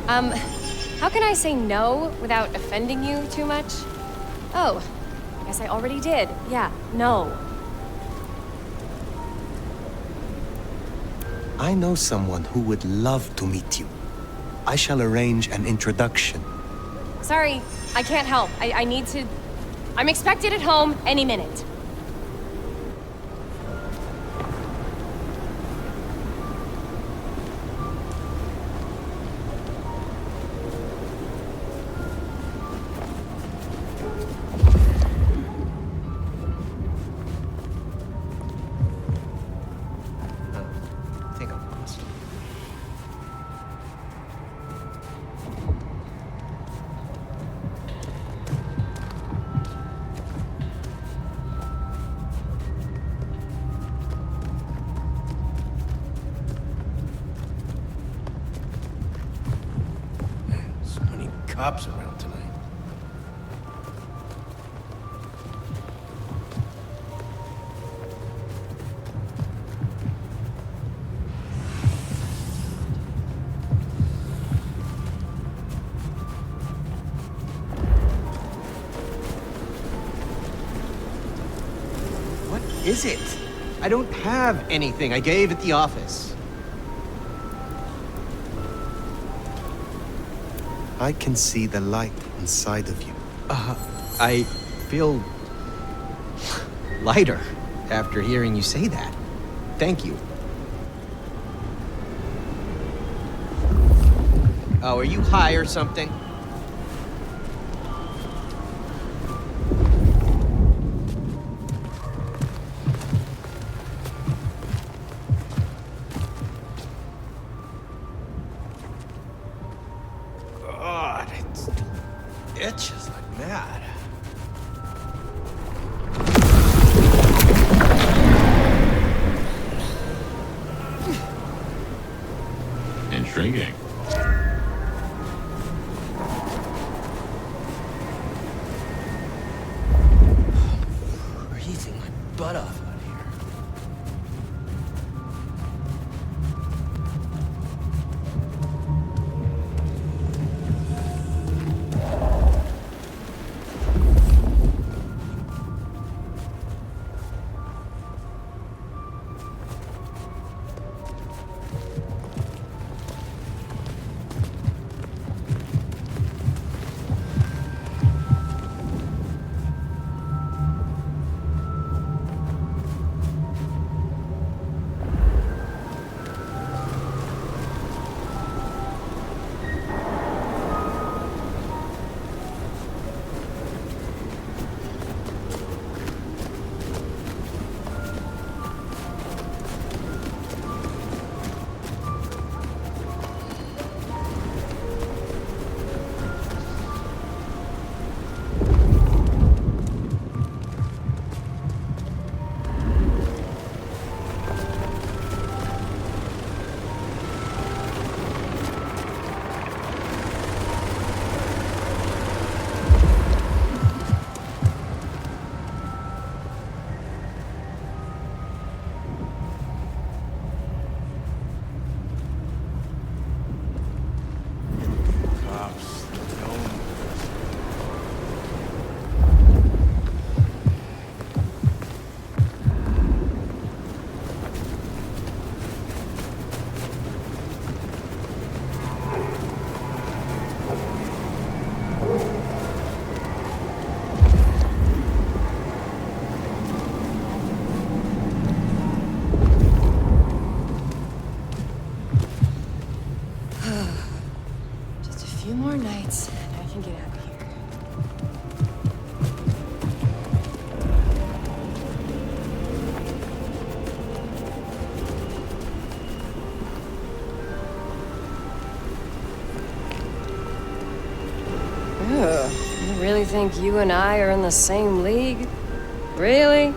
How can I say no without offending you too much? Oh, I guess I already did. Yeah, no. I know someone who would love to meet you. I shall arrange an introduction. Sorry, I can't help. I need to... I'm expected at home any minute. Cops around tonight. What is it? I don't have anything. I gave at the office. I can see the light inside of you. I feel lighter after hearing you say that. Thank you. Oh, are you high or something? God, it itches like mad. Intriguing. Freezing my butt off out here. Just a few more nights, and I can get out of here. Ugh, you really think you and I are in the same league? Really?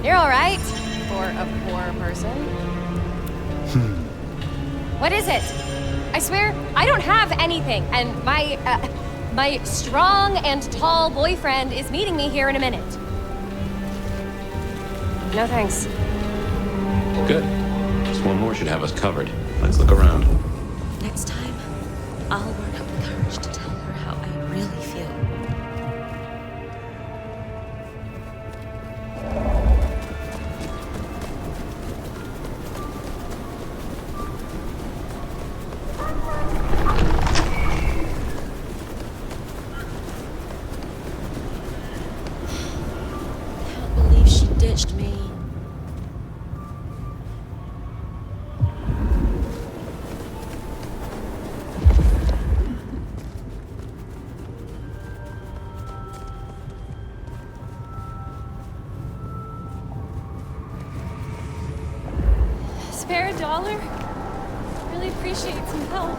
You're all right for a poor person. What is it? I swear, I don't have anything, and my strong and tall boyfriend is meeting me here in a minute. No thanks. Good. Just one more should have us covered. Let's look around. Next time, I'll work up the courage to tell her how I really feel. Can't believe she ditched me. Spare $1? Really appreciate some help.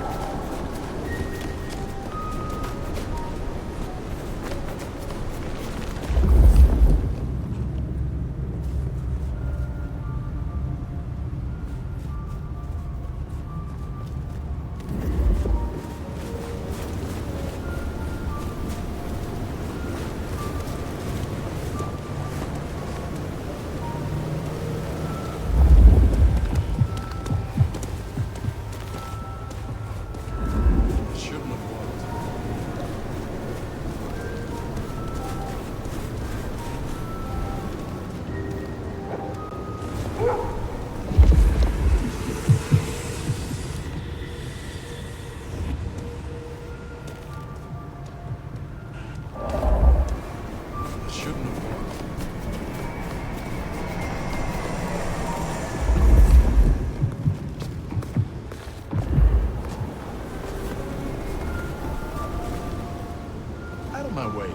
Out of my way.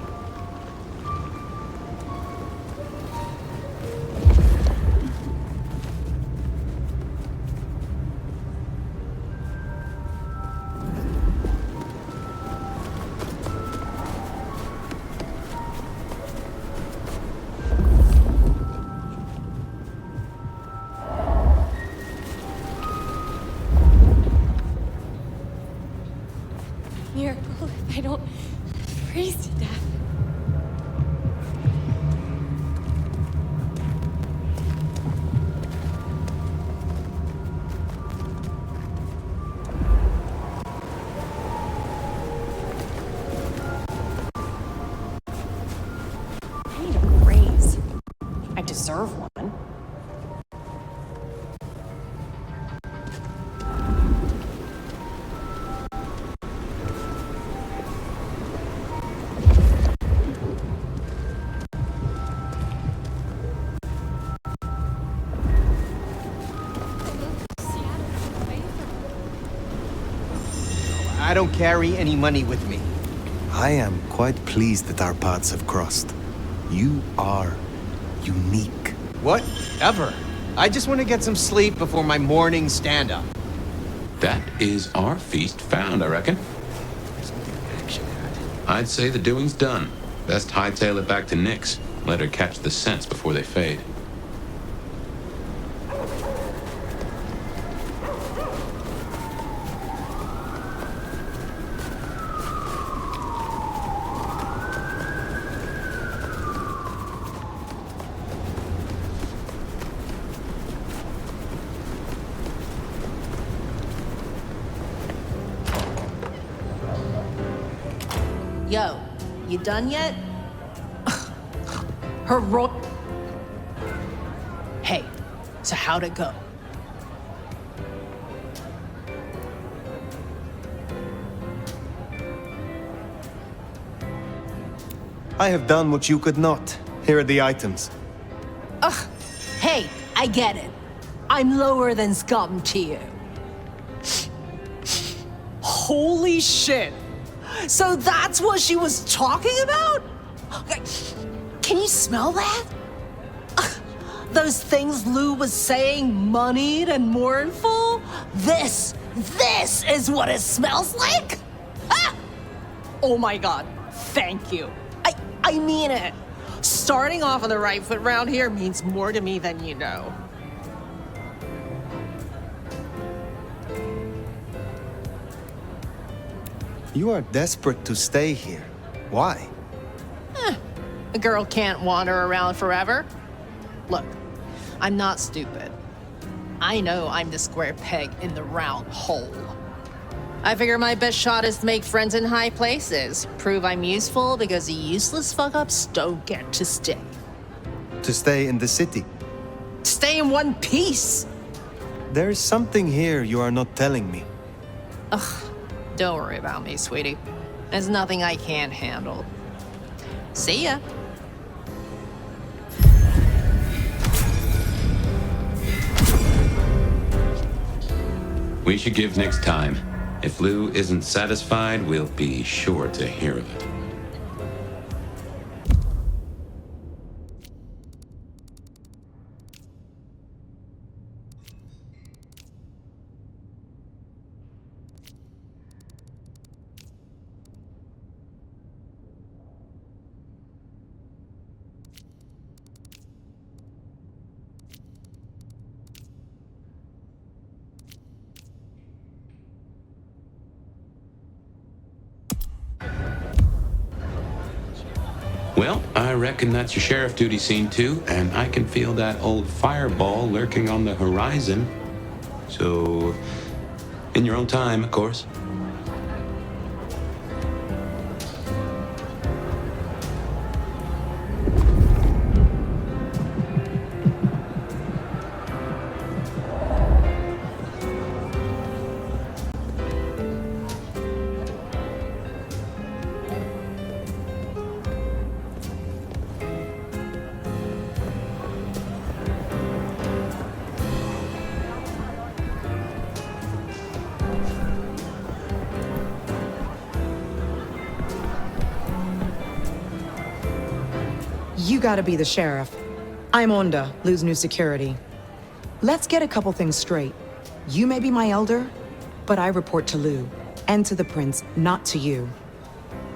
Miracle if I don't freeze to death. I need a raise. I deserve one. I don't carry any money with me. I am quite pleased that our paths have crossed. You are unique. Whatever. I just want to get some sleep before my morning stand-up. That is our feast found, I reckon. I'd say the doing's done. Best hightail it back to Nyx. Let her catch the scents before they fade. Yo, you done yet? Her ro- Hey, so how'd it go? I have done what you could not. Here are the items. Ugh, hey, I get it. I'm lower than scum to you. Holy shit! So that's what she was talking about? Can you smell that? Those things Lou was saying, moneyed and mournful? This is what it smells like? Ah! Oh my god, thank you. I mean it. Starting off on the right foot round here means more to me than you know. You are desperate to stay here. Why? A girl can't wander around forever. Look, I'm not stupid. I know I'm the square peg in the round hole. I figure my best shot is to make friends in high places, prove I'm useful because the useless fuck-ups don't get to stay. To stay in the city? Stay in one piece! There is something here you are not telling me. Ugh, don't worry about me, sweetie. There's nothing I can't handle. See ya. We should give Nix time. If Lou isn't satisfied, we'll be sure to hear of it. Well, I reckon that's your sheriff duty scene too, and I can feel that old fireball lurking on the horizon. So, in your own time, of course. You gotta be the sheriff. I'm Onda, Lou's new security. Let's get a couple things straight. You may be my elder, but I report to Lou, and to the prince, not to you.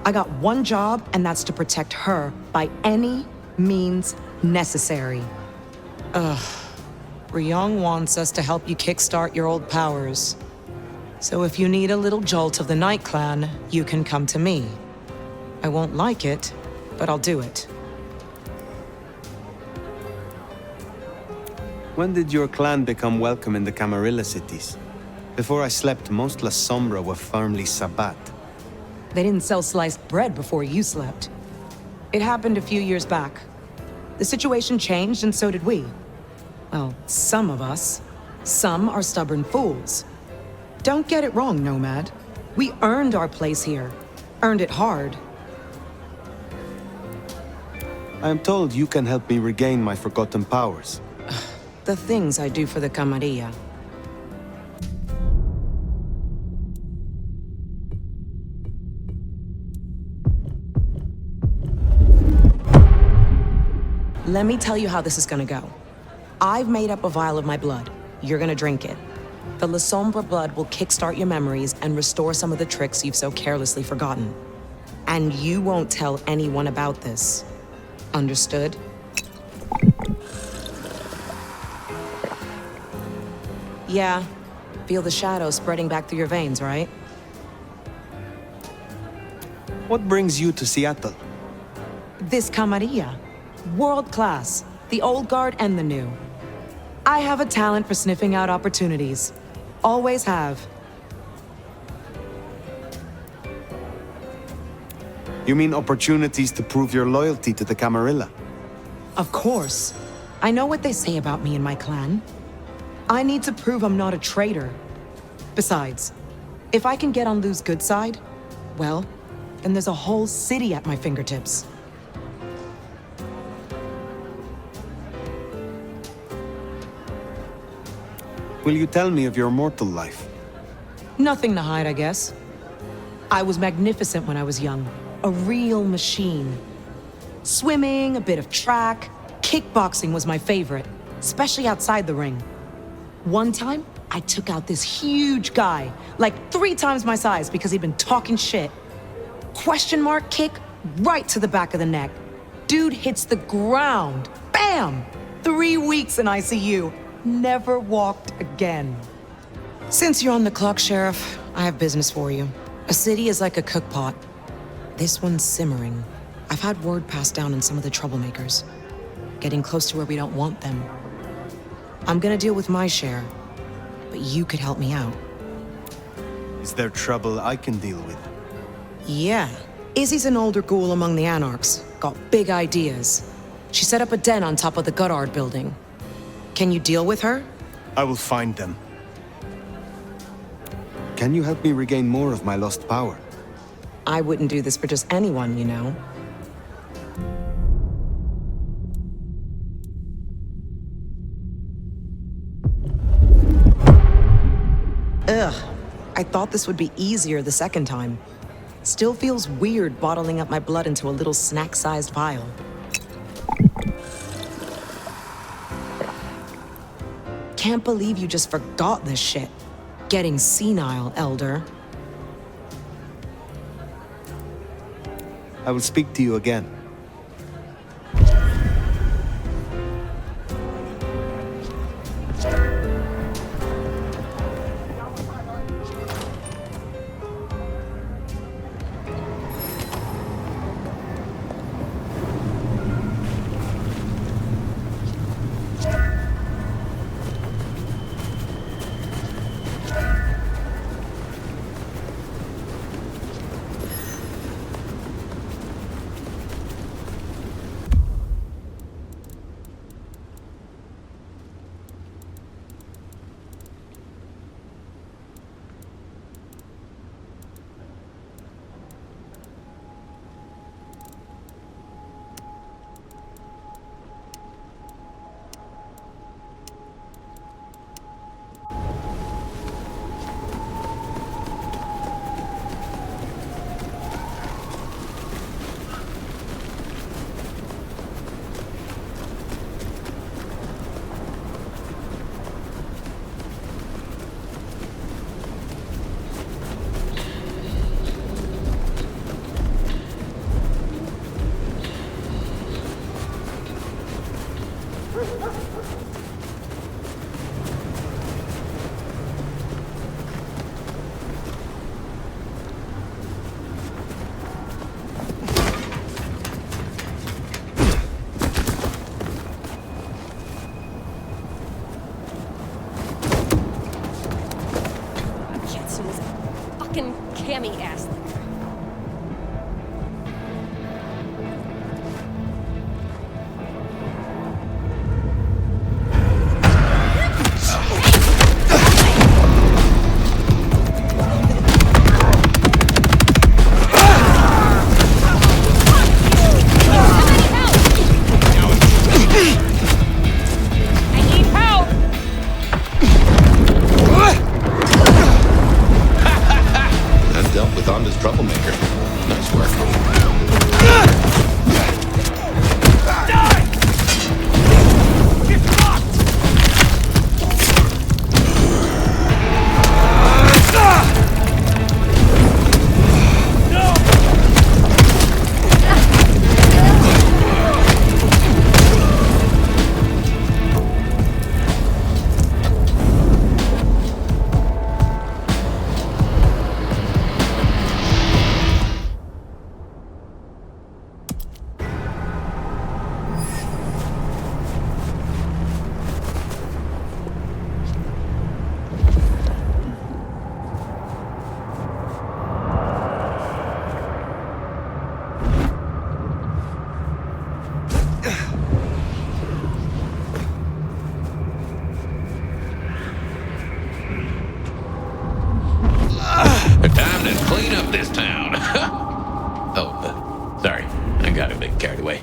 I got one job, and that's to protect her by any means necessary. Ryong wants us to help you kickstart your old powers. So if you need a little jolt of the Night Clan, you can come to me. I won't like it, but I'll do it. When did your clan become welcome in the Camarilla cities? Before I slept, most La Sombra were firmly Sabbat. They didn't sell sliced bread before you slept. It happened a few years back. The situation changed, and so did we. Well, some of us. Some are stubborn fools. Don't get it wrong, Nomad. We earned our place here. Earned it hard. I am told you can help me regain my forgotten powers. The things I do for the Camarilla. Let me tell you how this is gonna go. I've made up a vial of my blood. You're gonna drink it. The La Sombra blood will kickstart your memories and restore some of the tricks you've so carelessly forgotten. And you won't tell anyone about this. Understood? Yeah, feel the shadow spreading back through your veins, right? What brings you to Sietle? This Camarilla. World class. The old guard and the new. I have a talent for sniffing out opportunities. Always have. You mean opportunities to prove your loyalty to the Camarilla? Of course. I know what they say about me and my clan. I need to prove I'm not a traitor. Besides, if I can get on Lou's good side, well, then there's a whole city at my fingertips. Will you tell me of your mortal life? Nothing to hide, I guess. I was magnificent when I was young. A real machine. Swimming, a bit of track, kickboxing was my favorite, especially outside the ring. One time, I took out this huge guy, like 3 times my size because he'd been talking shit. Question mark kick right to the back of the neck. Dude hits the ground. Bam! 3 weeks in ICU. Never walked again. Since you're on the clock, Sheriff, I have business for you. A city is like a cookpot. This one's simmering. I've had word passed down on some of the troublemakers. Getting close to where we don't want them. I'm gonna deal with my share, but you could help me out. Is there trouble I can deal with? Yeah. Izzy's an older ghoul among the Anarchs. Got big ideas. She set up a den on top of the Goddard building. Can you deal with her? I will find them. Can you help me regain more of my lost power? I wouldn't do this for just anyone, you know. Ugh. I thought this would be easier the second time. Still feels weird bottling up my blood into a little snack-sized vial. Can't believe you just forgot this shit. Getting senile, Elder. I will speak to you again. Cammy ass. Time to clean up this town. Sorry. I got a bit carried away.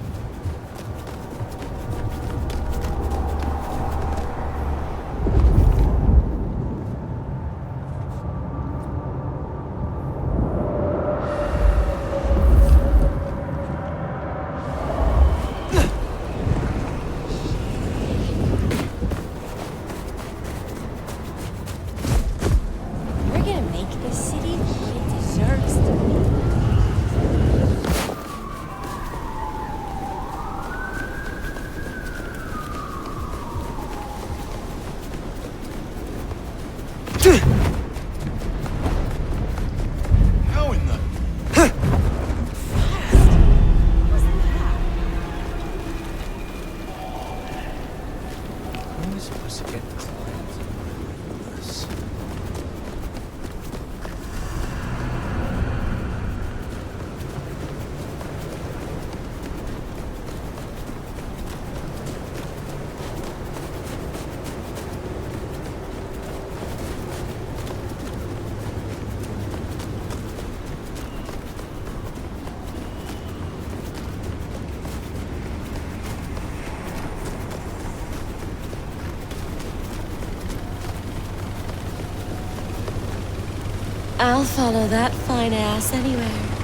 I'll follow that fine ass anywhere.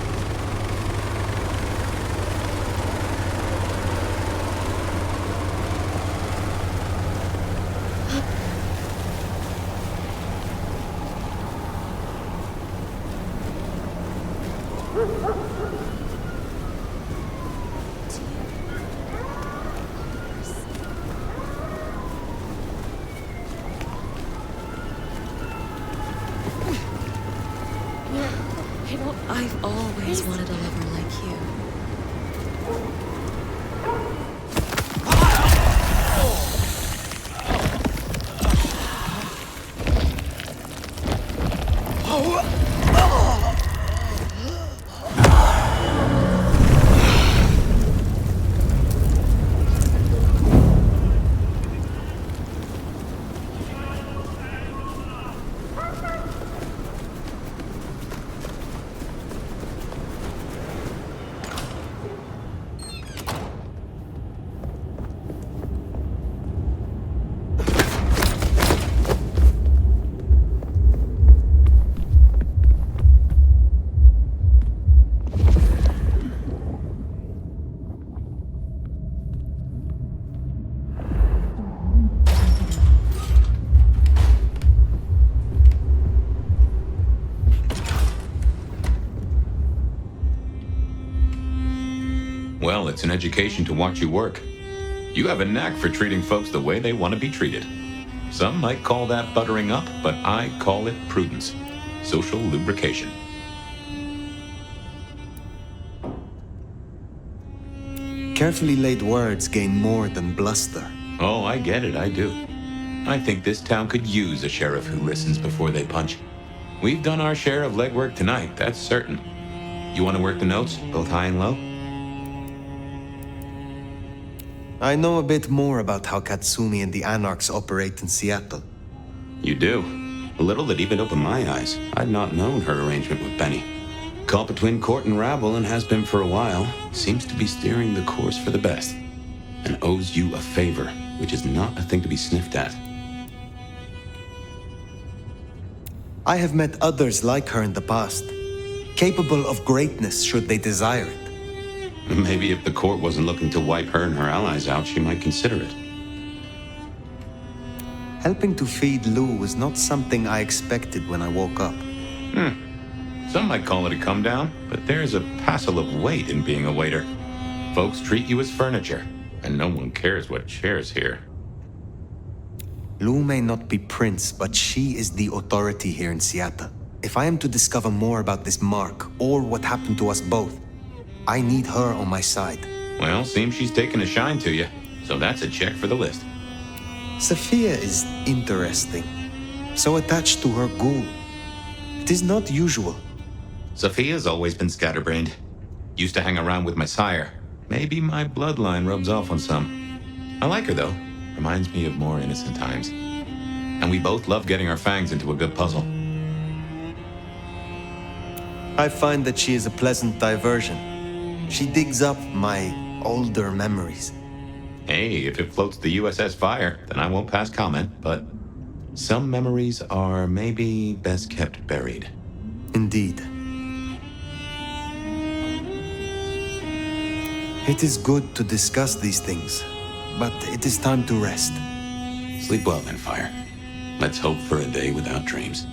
I've always wanted a lover like you. Well, it's an education to watch you work. You have a knack for treating folks the way they want to be treated. Some might call that buttering up, but I call it prudence. Social lubrication. Carefully laid words gain more than bluster. Oh, I get it, I do. I think this town could use a sheriff who listens before they punch. We've done our share of legwork tonight, that's certain. You want to work the notes, both high and low? I know a bit more about how Katsumi and the Anarchs operate in Sиэтле. You do? A little that even opened my eyes. I'd not known her arrangement with Benny. Caught between court and rabble and has been for a while. Seems to be steering the course for the best. And owes you a favor, which is not a thing to be sniffed at. I have met others like her in the past, capable of greatness should they desire it. Maybe if the court wasn't looking to wipe her and her allies out, she might consider it. Helping to feed Lou was not something I expected when I woke up. Some might call it a come down, but there's a passel of weight in being a waiter. Folks treat you as furniture, and no one cares what shares here. Lou may not be prince, but she is the authority here in Sиэтле. If I am to discover more about this mark, or what happened to us both, I need her on my side. Well, seems she's taken a shine to you, so that's a check for the list. Sophia is interesting. So attached to her ghoul. It is not usual. Sophia's always been scatterbrained. Used to hang around with my sire. Maybe my bloodline rubs off on some. I like her, though. Reminds me of more innocent times. And we both love getting our fangs into a good puzzle. I find that she is a pleasant diversion. She digs up my older memories. Hey, if it floats the USS Fire, then I won't pass comment, but some memories are maybe best kept buried. Indeed. It is good to discuss these things, but it is time to rest. Sleep well then, Fire. Let's hope for a day without dreams.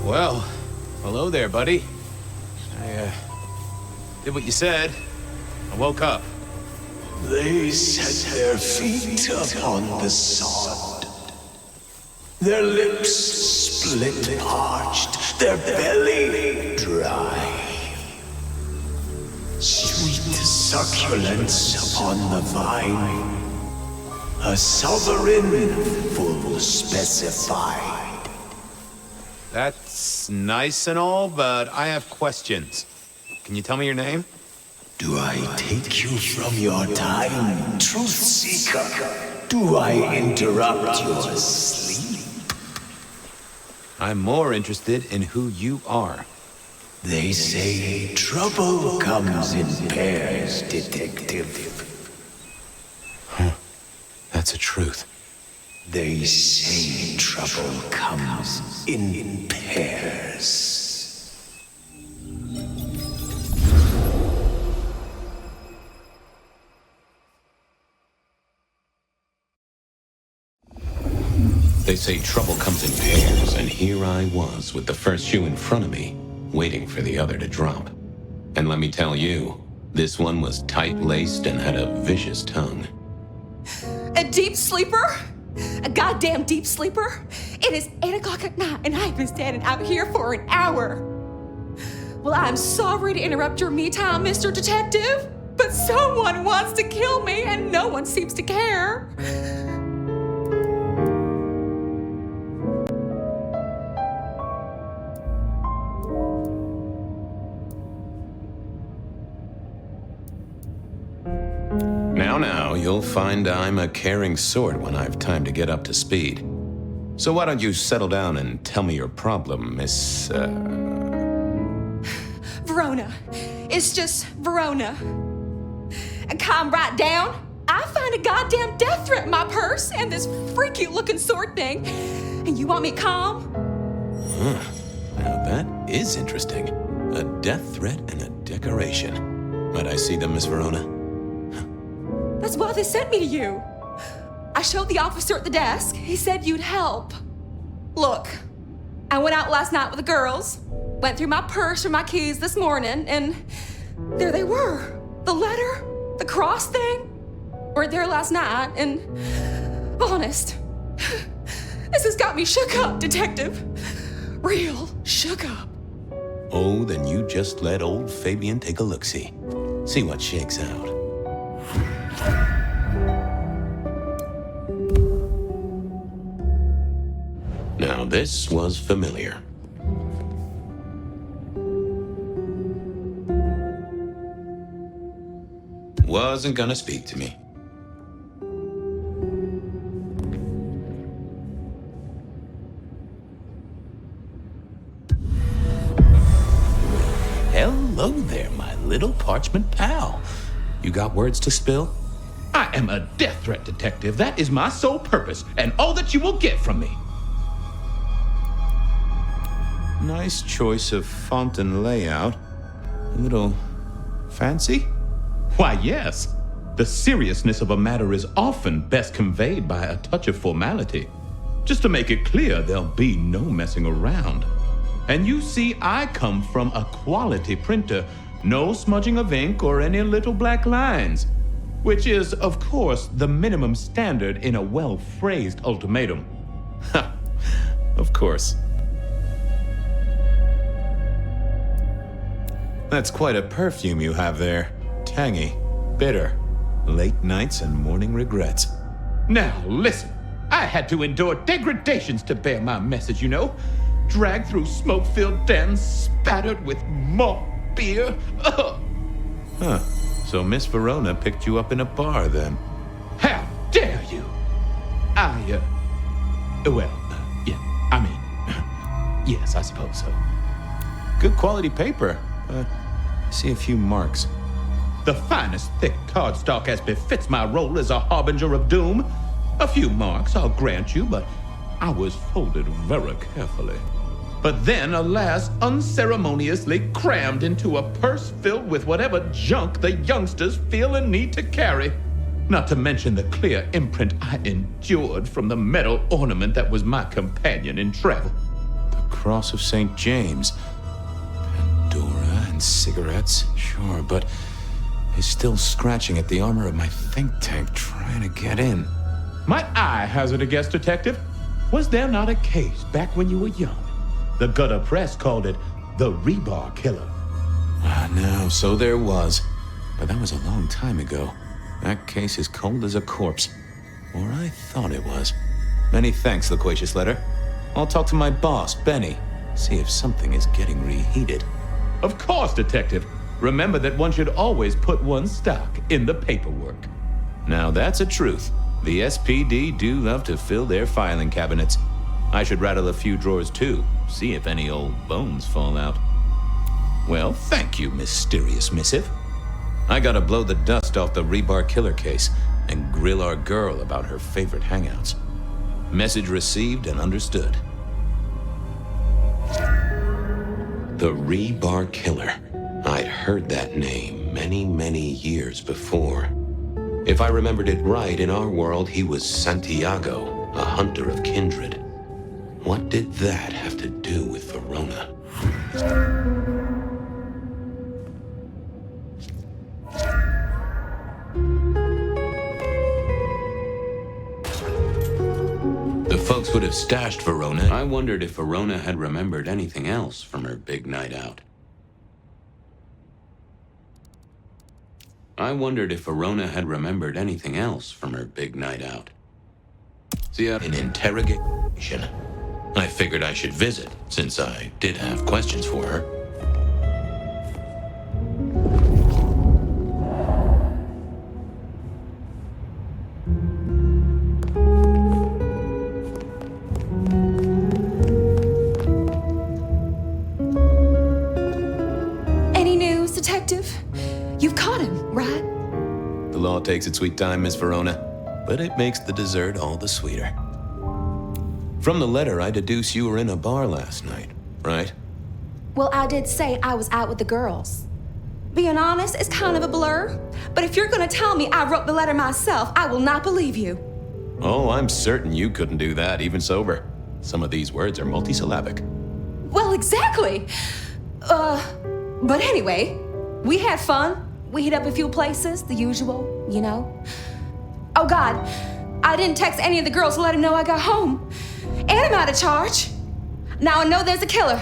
Well, hello there, buddy. I did what you said. I woke up. They set their feet upon the sod. Their lips split parched, their belly dry. Sweet succulence upon the vine. A sovereign full specified. That's nice and all, but I have questions. Can you tell me your name? Do I take you from your time, truth seeker? Do I interrupt your sleep? I'm more interested in who you are. They say trouble comes in pairs, detective. Huh. That's the truth. They say trouble comes in pairs. They say trouble comes in pairs, and here I was with the first shoe in front of me, waiting for the other to drop. And let me tell you, this one was tight-laced and had a vicious tongue. A deep sleeper? A goddamn deep sleeper? It is 8 o'clock at night and I've been standing out here for an hour. Well, I'm sorry to interrupt your me time, Mr. Detective, but someone wants to kill me and no one seems to care. Now, you'll find I'm a caring sort when I've time to get up to speed. So why don't you settle down and tell me your problem, Miss, Verona. It's just Verona. And calm right down. I find a goddamn death threat in my purse and this freaky looking sword thing. And you want me calm? Huh. Now that is interesting. A death threat and a decoration. Might I see them, Miss Verona? That's why they sent me to you. I showed the officer at the desk. He said you'd help. Look, I went out last night with the girls, went through my purse for my keys this morning, and there they were. The letter, the cross thing, were there last night, and honest, this has got me shook up, Detective. Real shook up. Oh, then you just let old Fabian take a look-see. See what shakes out. Now, this was familiar. Wasn't gonna speak to me. Hello there, my little parchment pal. You got words to spill? I am a death threat detective. That is my sole purpose, and all that you will get from me. Nice choice of font and layout. A little fancy? Why, yes. The seriousness of a matter is often best conveyed by a touch of formality. Just to make it clear, there'll be no messing around. And you see, I come from a quality printer. No smudging of ink or any little black lines. Which is, of course, the minimum standard in a well-phrased ultimatum. Ha! Of course. That's quite a perfume you have there. Tangy, bitter, late nights and morning regrets. Now, listen. I had to endure degradations to bear my message, you know. Dragged through smoke-filled dens, spattered with malt beer. Ugh. Huh. So Miss Verona picked you up in a bar, then? How dare you? Yeah, I mean, yes, I suppose so. Good quality paper. I see a few marks. The finest thick cardstock as befits my role as a harbinger of doom. A few marks, I'll grant you, but I was folded very carefully. But then, alas, unceremoniously crammed into a purse filled with whatever junk the youngsters feel a need to carry. Not to mention the clear imprint I endured from the metal ornament that was my companion in travel. The Cross of St. James. Pandora and cigarettes, sure, but he's still scratching at the armor of my think tank trying to get in. Might I hazard a guess, Detective? Was there not a case back when you were young? The gutter press called it the rebar killer. No, so there was. But that was a long time ago. That case is cold as a corpse. Or I thought it was. Many thanks, loquacious letter. I'll talk to my boss, Benny. See if something is getting reheated. Of course, Detective. Remember that one should always put one's stock in the paperwork. Now that's a truth. The SPD do love to fill their filing cabinets. I should rattle a few drawers too, see if any old bones fall out. Well, thank you, mysterious missive. I gotta blow the dust off the rebar killer case and grill our girl about her favorite hangouts. Message received and understood. The rebar killer. I'd heard that name many, many years before. If I remembered it right, in our world, he was Santiago, a hunter of kindred. What did that have to do with Verona? The folks would have stashed Verona. I wondered if Verona had remembered anything else from her big night out. I wondered if Verona had remembered anything else from her big night out. See, an interrogation. I figured I should visit, since I did have questions for her. Any news, Detective? You've caught him, right? The law takes its sweet time, Miss Verona, but it makes the dessert all the sweeter. From the letter, I deduce you were in a bar last night, right? Well, I did say I was out with the girls. Being honest, it's kind of a blur. But if you're gonna tell me I wrote the letter myself, I will not believe you. Oh, I'm certain you couldn't do that, even sober. Some of these words are multisyllabic. Well, exactly. But anyway, we had fun. We hit up a few places, the usual, you know. Oh God, I didn't text any of the girls to let them know I got home. And I'm out of charge. Now I know there's a killer,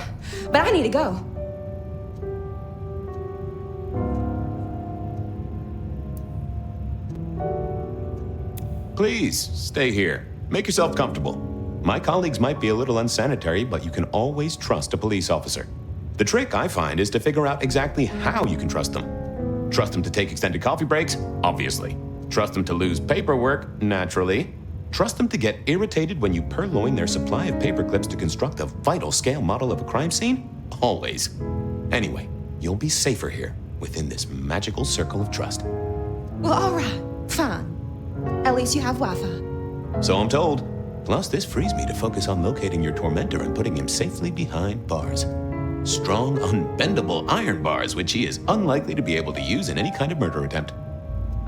but I need to go. Please, stay here. Make yourself comfortable. My colleagues might be a little unsanitary, but you can always trust a police officer. The trick, I find, is to figure out exactly how you can trust them. Trust them to take extended coffee breaks? Obviously. Trust them to lose paperwork? Naturally. Trust them to get irritated when you purloin their supply of paper clips to construct a vital scale model of a crime scene? Always. Anyway, you'll be safer here, within this magical circle of trust. Well, all right, fine. At least you have Wi-Fi. So I'm told. Plus, this frees me to focus on locating your tormentor and putting him safely behind bars. Strong, unbendable iron bars, which he is unlikely to be able to use in any kind of murder attempt.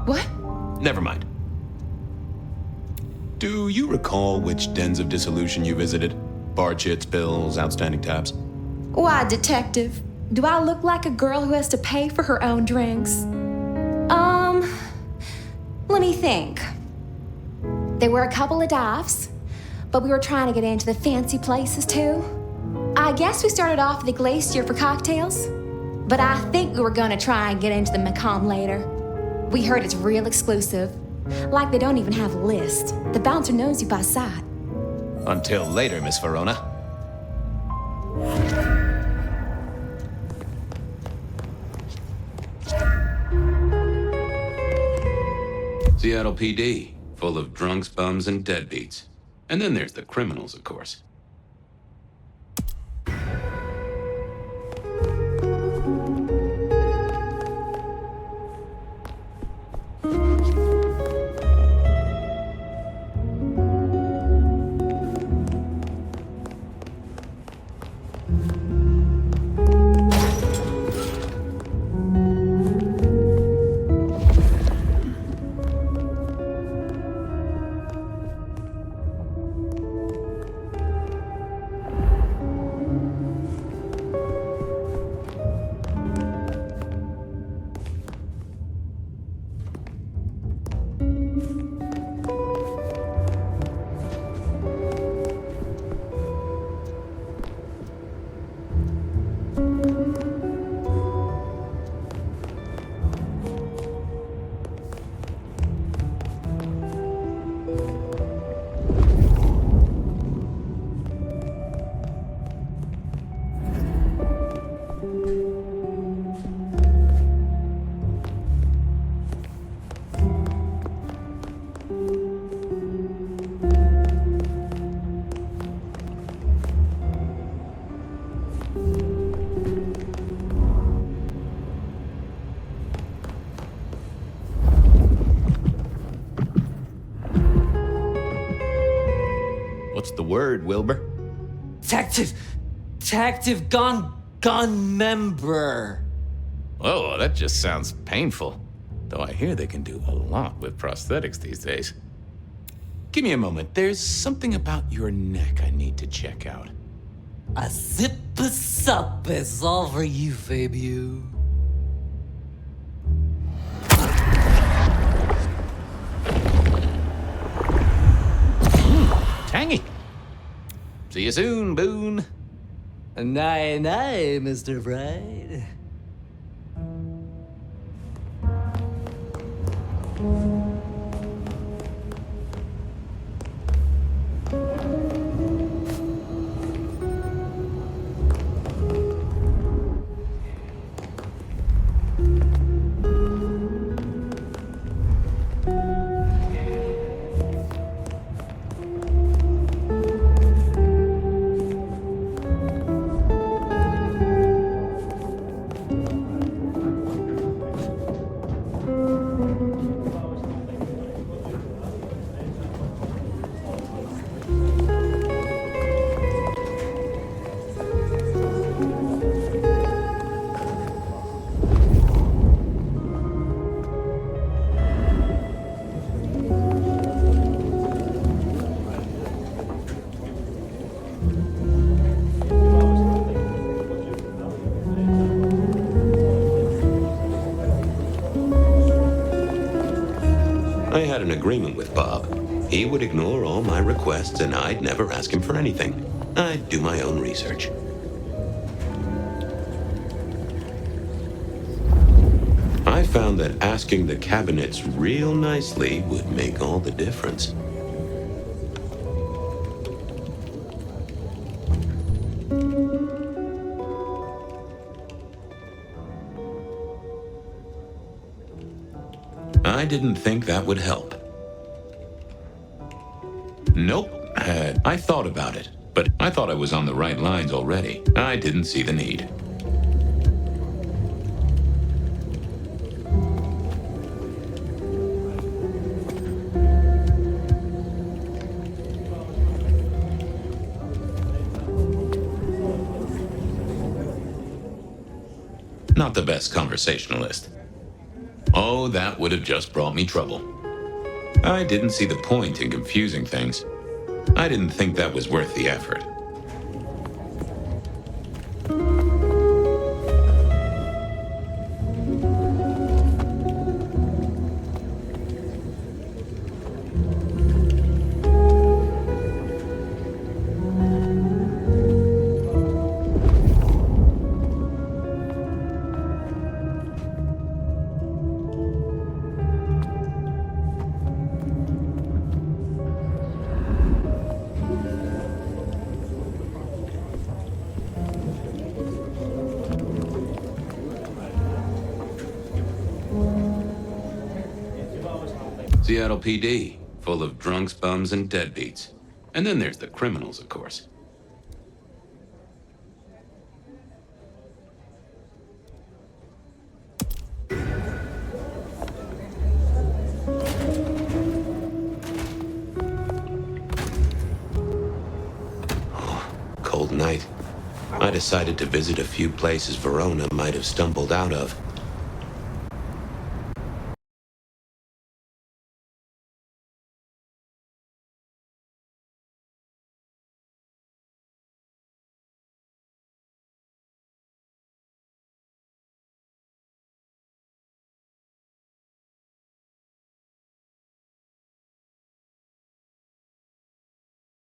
What? Never mind. Do you recall which dens of dissolution you visited? Bar chits, bills, outstanding tabs? Why, Detective? Do I look like a girl who has to pay for her own drinks? Let me think. There were a couple of dives, but we were trying to get into the fancy places too. I guess we started off at the Glacier for cocktails, but I think we were gonna try and get into the Macomb later. We heard it's real exclusive. Like they don't even have a list. The bouncer knows you by sight. Until later, Miss Verona. Seattle PD, full of drunks, bums, and deadbeats. And then there's the criminals, of course. What's the word, Wilbur? Tactive gun member. Oh, that just sounds painful. Though I hear they can do a lot with prosthetics these days. Give me a moment. There's something about your neck I need to check out. A zip-a-sup is all for you, Fabio. Tangy. See you soon, Boone. Night, Mr. Bride. I had an agreement with Bob. He would ignore all my requests and I'd never ask him for anything. I'd do my own research. I found that asking the cabinets real nicely would make all the difference. I didn't think that would help. Nope. I thought about it, but I thought I was on the right lines already. I didn't see the need. Not the best conversationalist. Oh, that would have just brought me trouble. I didn't see the point in confusing things. I didn't think that was worth the effort. Seattle PD, full of drunks, bums, and deadbeats. And then there's the criminals, of course. Oh, cold night. I decided to visit a few places Verona might have stumbled out of.